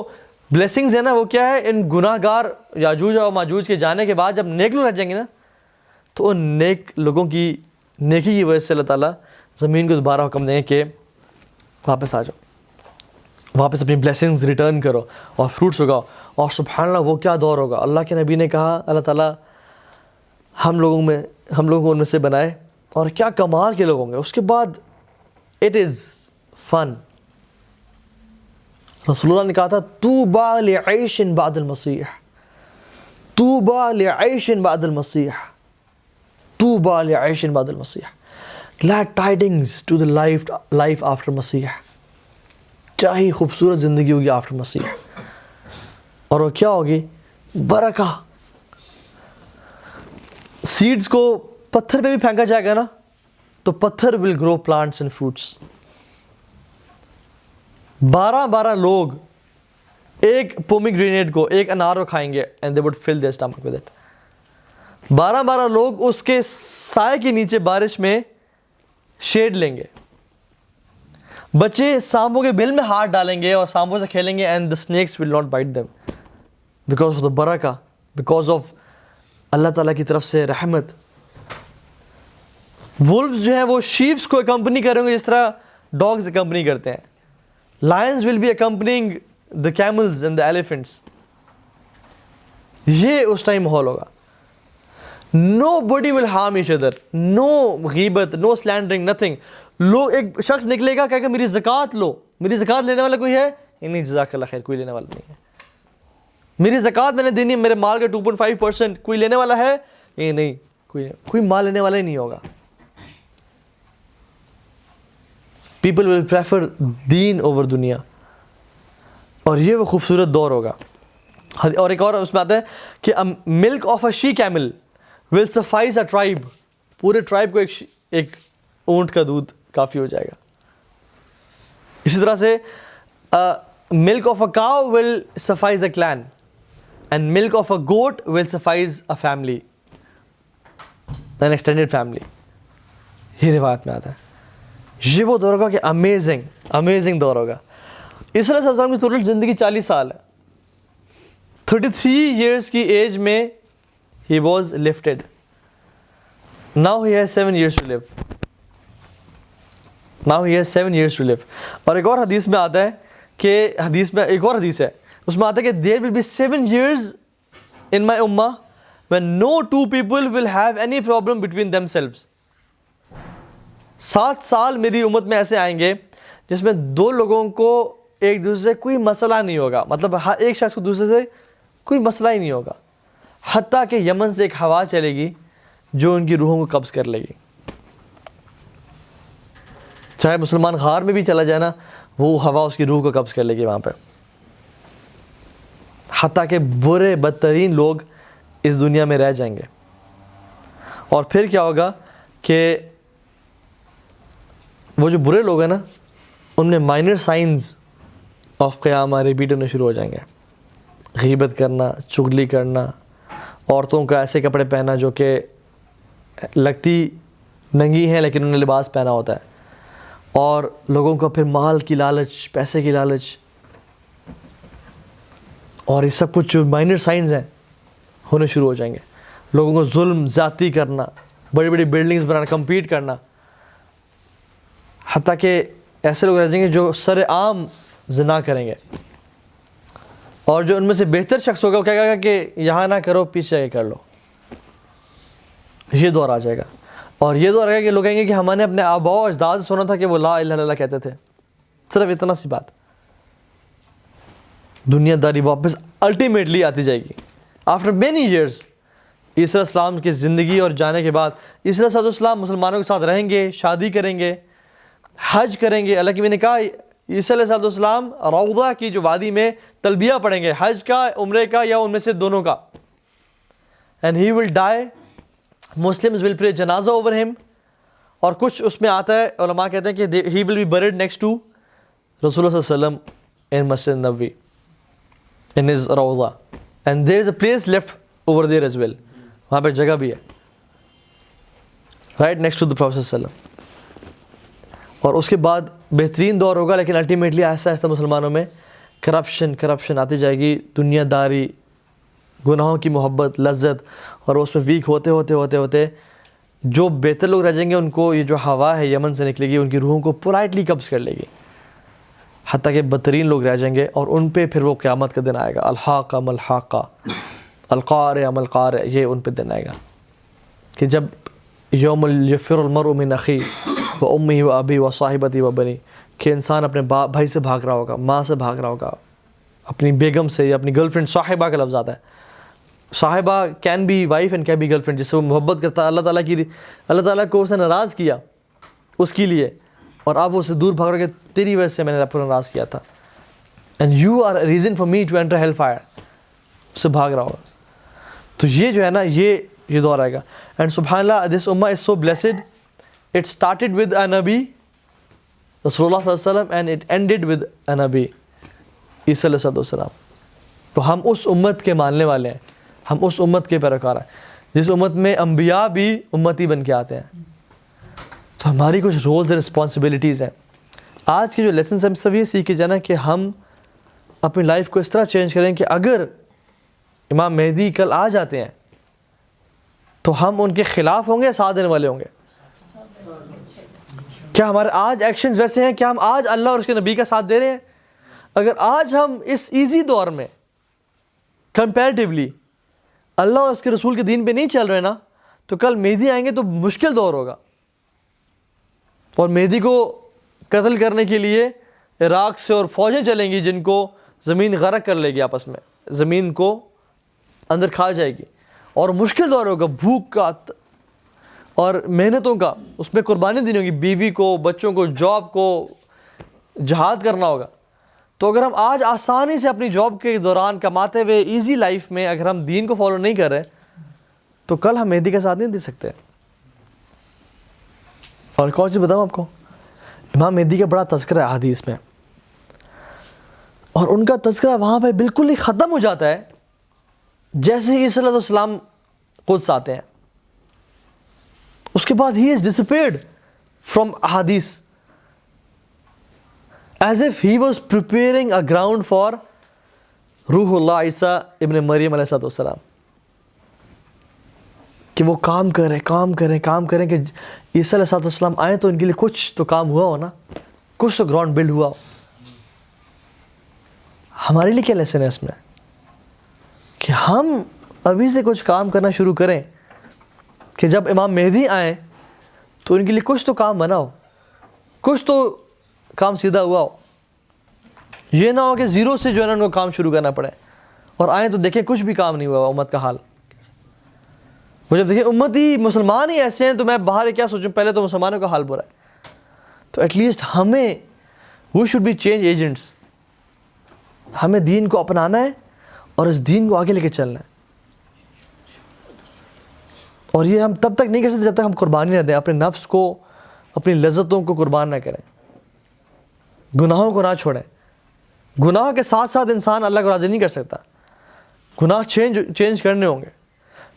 بلیسنگز ہیں نا وہ کیا ہے, ان گناہ گار یاجوج اور ماجوج کے جانے کے بعد جب نیک لوگ رہ جائیں گے نا, تو ان نیک لوگوں کی نیکی کی وجہ سے اللہ تعالیٰ زمین کو دوبارہ حکم دیں کہ واپس آ جاؤ, واپس اپنی بلیسنگز ریٹرن کرو اور فروٹس اگاؤ. اور سبحان اللہ وہ کیا دور ہوگا. اللہ کے نبی نے کہا اللہ تعالیٰ ہم لوگوں کو ان میں سے بنائے, اور کیا کمال کے لوگ ہوں گے. اس کے بعد اٹ از فن. رسول اللہ نے کہا تھا طوبیٰ لعیش بعد المسیح, طوبیٰ لعیش بعد المسیح, طوبیٰ لعیش بعد المسیح, glad tidings to the life after مسیح. کیا ہی خوبصورت زندگی ہوگی آفٹر مسیح. اور وہ کیا ہوگی؟ برکہ. سیڈز کو پتھر پہ بھی پھینکا جائے گا نا تو پتھر ول گرو پلانٹس اینڈ فروٹس. 12 لوگ ایک پومیگرینیٹ کو, ایک انار کو کھائیں گے and they would fill their stomach with it. 12 لوگ اس کے سائے کے نیچے بارش میں شیڈ لیں گے. بچے سانپوں کے بل میں ہاتھ ڈالیں گے اور سانپوں سے کھیلیں گے and the snakes will not bite them because of the barakah, because of اللہ تعالیٰ کی طرف سے رحمت. وولفز جو ہیں وہ شیپس کو اکمپنی کریں گے جس طرح ڈاگز اکمپنی کرتے ہیں. Lions will be accompanying the camels and the elephants. یہ اس ٹائم ماحول ہوگا. Nobody will harm each other. No غیبت, no slandering, nothing. لوگ ایک شخص نکلے گا کہے گا میری زکوٰۃ لو, میری زکوٰۃ لینے والا کوئی ہے؟ نہیں, جزاک اللہ خیر, کوئی لینے والا نہیں ہے. میری زکوٰۃ میں نے دینی ہے, میرے مال کا 2.5%, کوئی لینے والا ہے؟ نہیں, کوئی مال لینے والا ہی نہیں ہوگا. People will prefer then over دنیا. اور یہ وہ خوبصورت دور ہوگا. اور ایک اور اس میں آتا ہے کہ milk of a she camel will suffice a tribe. پورے ٹرائب کو ایک اونٹ کا دودھ کافی ہو جائے گا. اسی طرح سے milk of a cow will suffice a clan and milk of a goat will suffice a family, an extended family. یہ روایت میں آتا ہے. یہ وہ دور ہوگا کہ امیزنگ دور ہوگا. اس طرح سے حضرت کی ٹوٹل زندگی 40 سال ہے. 33 years کی ایج میں he was lifted. Now he has 7 years to live. اور ایک اور حدیث میں آتا ہے کہ ایک اور حدیث ہے, اس میں آتا ہے کہ there will be 7 years in my ummah when no two people will have any problem between themselves. 7 سال میری امت میں ایسے آئیں گے جس میں 2 لوگوں کو ایک دوسرے سے کوئی مسئلہ نہیں ہوگا. مطلب ایک شخص کو دوسرے سے کوئی مسئلہ ہی نہیں ہوگا, حتیٰ کہ یمن سے ایک ہوا چلے گی جو ان کی روحوں کو قبض کر لے گی. چاہے مسلمان غار میں بھی چلا جائے نا, وہ ہوا اس کی روح کو قبض کر لے گی وہاں پہ. حتیٰ کہ برے بدترین لوگ اس دنیا میں رہ جائیں گے. اور پھر کیا ہوگا کہ وہ جو برے لوگ ہیں نا ان میں مائنر سائنز آف قیامہ ریپیٹ ہونے شروع ہو جائیں گے. غیبت کرنا, چغلی کرنا, عورتوں کا ایسے کپڑے پہنا جو کہ لگتی ننگی ہیں لیکن انہوں نے لباس پہنا ہوتا ہے. اور لوگوں کو پھر مال کی لالچ, پیسے کی لالچ, اور یہ سب کچھ جو مائنر سائنز ہیں ہونے شروع ہو جائیں گے. لوگوں کو ظلم زیادتی کرنا, بڑی بڑی بلڈنگز بنانا, کمپیٹ کرنا, حتیٰ کہ ایسے لوگ رہ جائیں گے جو سر عام زنا کریں گے, اور جو ان میں سے بہتر شخص ہوگا وہ کہے گا کہ یہاں نہ کرو, پیچھے جا کے کر لو. یہ دور آ جائے گا. اور یہ دور آئے گا کہ لوگ کہیں گے کہ ہم نے اپنے آباء و اجداد سے سنا تھا کہ وہ لا الہ الا اللہ کہتے تھے. صرف اتنا سی بات. دنیا داری واپس الٹیمیٹلی آتی جائے گی آفٹر مینی ایئرس. عیسیٰ علیہ السلام کی زندگی اور جانے کے بعد عیسیٰ علیہ السلام مسلمانوں کے ساتھ رہیں گے, شادی کریں گے, حج کریں گے. اللہ کی میں نے کہا عیسیٰ علیہ السلام روضہ کی جو وادی میں تلبیہ پڑھیں گے, حج کا, عمرے کا, یا ان میں سے دونوں کا. And he will dye, Muslims ول پرے جنازہ اوور ہم. اور کچھ اس میں آتا ہے, علماء کہتے ہیں کہ he will be buried next to رسول اللہ صلی اللہ علیہ وسلم ان Masjid Nabawi in his rawza, and there is a place left over there as well. وہاں پہ جگہ بھی ہے, right next to the Prophet صلی اللہ علیہ وسلم. اور اس کے بعد بہترین دور ہوگا, لیکن الٹیمیٹلی آہستہ آہستہ مسلمانوں میں کرپشن آتی جائے گی, دنیا داری, گناہوں کی محبت, لذت, اور اس میں ویک ہوتے ہوتے ہوتے ہوتے جو بہتر لوگ رہ جائیں گے ان کو یہ جو ہوا ہے یمن سے نکلے گی ان کی روحوں کو پولائٹلی قبض کر لے گی, حتیٰ کہ بدترین لوگ رہ جائیں گے. اور ان پہ پھر وہ قیامت کا دن آئے گا, الحاقہ ملحاقہ, القارعہ ملقارعہ, یہ ان پہ دن آئے گا کہ جب یوم یفر المرء من اخیہ و امہ و ابی و صاحبتی و بنی, کہ انسان اپنے بھائی سے بھاگ رہا ہوگا, ماں سے بھاگ رہا ہوگا, اپنی بیگم سے, یا اپنی گرل فرینڈ. صاحبہ کا لفظ آتا ہے, صاحبہ can be wife and can be girlfriend, جس سے وہ محبت کرتا ہے. اللہ تعالیٰ کو اس نے ناراض کیا اس کے لیے, اور آپ اس سے دور بھاگ رہے کہ تیری وجہ سے میں نے رب کو ناراض کیا تھا, and you are reason for me to enter hell fire, اس سے بھاگ رہا ہوگا. تو یہ جو ہے نا یہ دور آئے گا. اینڈ سبحان اللہ, this ummah is so blessed, it started with a نبی رسول اللہ صلی اللہ علیہ وسلم and it ended with a نبی عیسیٰ علیہ السلام. تو ہم اس امت کے ماننے والے ہیں, ہم اس امت کے پیروکار ہیں جس امت میں انبیاء بھی امتی بن کے آتے ہیں. تو ہماری کچھ رولز اور رسپانسبلٹیز ہیں. آج کے جو لیسنس ہم سب یہ سیکھ کے جانا کہ ہم اپنی لائف کو اس طرح چینج کریں کہ اگر امام مہدی کل آ جاتے ہیں تو ہم ان کے خلاف ہوں گے یا ساتھ دینے والے ہوں گے؟ کیا ہمارے آج ایکشنز ویسے ہیں؟ کیا ہم آج اللہ اور اس کے نبی کا ساتھ دے رہے ہیں؟ اگر آج ہم اس ایزی دور میں کمپیریٹیولی اللہ اور اس کے رسول کے دین پہ نہیں چل رہے نا, تو کل مہدی آئیں گے تو مشکل دور ہوگا. اور مہدی کو قتل کرنے کے لیے عراق سے اور فوجیں چلیں گی جن کو زمین غرق کر لے گی, آپس میں زمین کو اندر کھا جائے گی, اور مشکل دور ہوگا, بھوک کا اور محنتوں کا, اس میں قربانی دینی ہوگی, بیوی کو, بچوں کو, جاب کو, جہاد کرنا ہوگا. تو اگر ہم آج آسانی سے اپنی جاب کے دوران کماتے ہوئے ایزی لائف میں اگر ہم دین کو فالو نہیں کر رہے تو کل ہم مہدی کا ساتھ نہیں دے سکتے. اور ایک اور چیز بتاؤں آپ کو, امام مہدی کا بڑا تذکرہ ہے حدیث میں, اور ان کا تذکرہ وہاں پہ بالکل ہی ختم ہو جاتا ہے جیسے ہی صلی اللہ علیہ وسلم قدس آتے ہیں. اس کے بعد ہی از ڈسپیئرڈ فرام احادیث as if he was preparing a ground for روح اللہ عیسیٰ ابن مریم علیہ السلام, کہ وہ کام کریں کہ عیسیٰ علیہ السلام آئیں تو ان کے لیے کچھ تو کام ہوا ہو نا, کچھ تو گراؤنڈ بلڈ ہوا ہو. ہمارے لیے کیا لیسن ہے اس میں کہ ہم ابھی سے کچھ کام کرنا شروع کریں کہ جب امام مہدی آئیں تو ان کے لیے کچھ تو کام بنا ہو, کچھ تو کام سیدھا ہوا ہو. یہ نہ ہو کہ زیرو سے جو ہے نا ان کو کام شروع کرنا پڑے, اور آئیں تو دیکھیں کچھ بھی کام نہیں ہوا امت کا حال. وہ جب دیکھیں امت ہی مسلمان ہی ایسے ہیں تو میں باہر کیا سوچوں, پہلے تو مسلمانوں کا حال برا ہے. تو ایٹ لیسٹ ہمیں we should be change agents, ہمیں دین کو اپنانا ہے اور اس دین کو آگے لے کے چلنا ہے. اور یہ ہم تب تک نہیں کر سکتے جب تک ہم قربانی نہ دیں, اپنے نفس کو, اپنی لذتوں کو قربان نہ کریں, گناہوں کو نہ چھوڑیں. گناہ کے ساتھ ساتھ انسان اللہ کو راضی نہیں کر سکتا, گناہ چینج کرنے ہوں گے.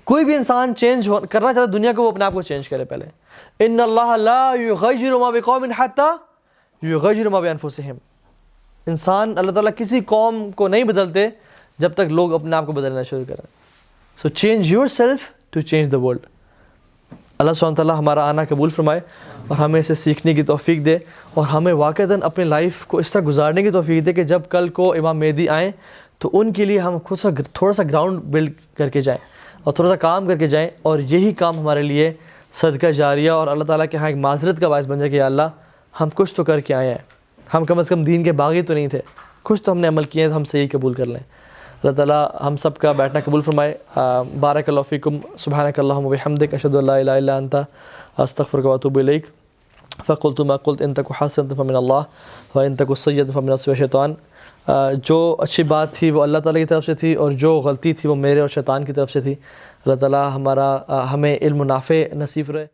کوئی بھی انسان چینج کرنا چاہتا ہے دنیا کو، وہ اپنے آپ کو چینج کرے پہلے. ان اللہ لا یغیر ما بقوم حتی یغیر ما بانفسہم. انسان اللہ تعالیٰ کسی قوم کو نہیں بدلتے جب تک لوگ اپنے آپ کو بدلنا شروع کریں. So change yourself to change the world. اللہ سبحانہ وتعالیٰ ہمارا آنا قبول فرمائے اور ہمیں اسے سیکھنے کی توفیق دے، اور ہمیں واقعتاً اپنی لائف کو اس طرح گزارنے کی توفیق دے کہ جب کل کو امام مہدی آئیں تو ان کے لیے ہم خود تھوڑا سا گراؤنڈ بلڈ کر کے جائیں اور تھوڑا سا کام کر کے جائیں، اور یہی کام ہمارے لیے صدقہ جاریہ اور اللہ تعالیٰ کے ہاں ایک معذرت کا باعث بن جائے کہ یا اللہ ہم کچھ تو کر کے آئے ہیں، ہم کم از کم دین کے باغی تو نہیں تھے، کچھ تو ہم نے عمل کیے ہیں، تو ہم سے یہی قبول کر لیں. اللہ تعالیٰ ہم سب کا بیٹھنا قبول فرمائے. بارک اللہ فیکم. سبحانک اللہم و بحمدک، اشہد ان لا الہ الا انت، استغفرک و اتوب الیک. فقلت ما قلت ان تک حسنۃ فمن اللہ و ان تک سیئۃ فمن نفس و شیطان. جو اچھی بات تھی وہ اللہ تعالیٰ کی طرف سے تھی، اور جو غلطی تھی وہ میرے اور شیطان کی طرف سے تھی. اللہ تعالیٰ ہمیں علم نافع نصیب رہے.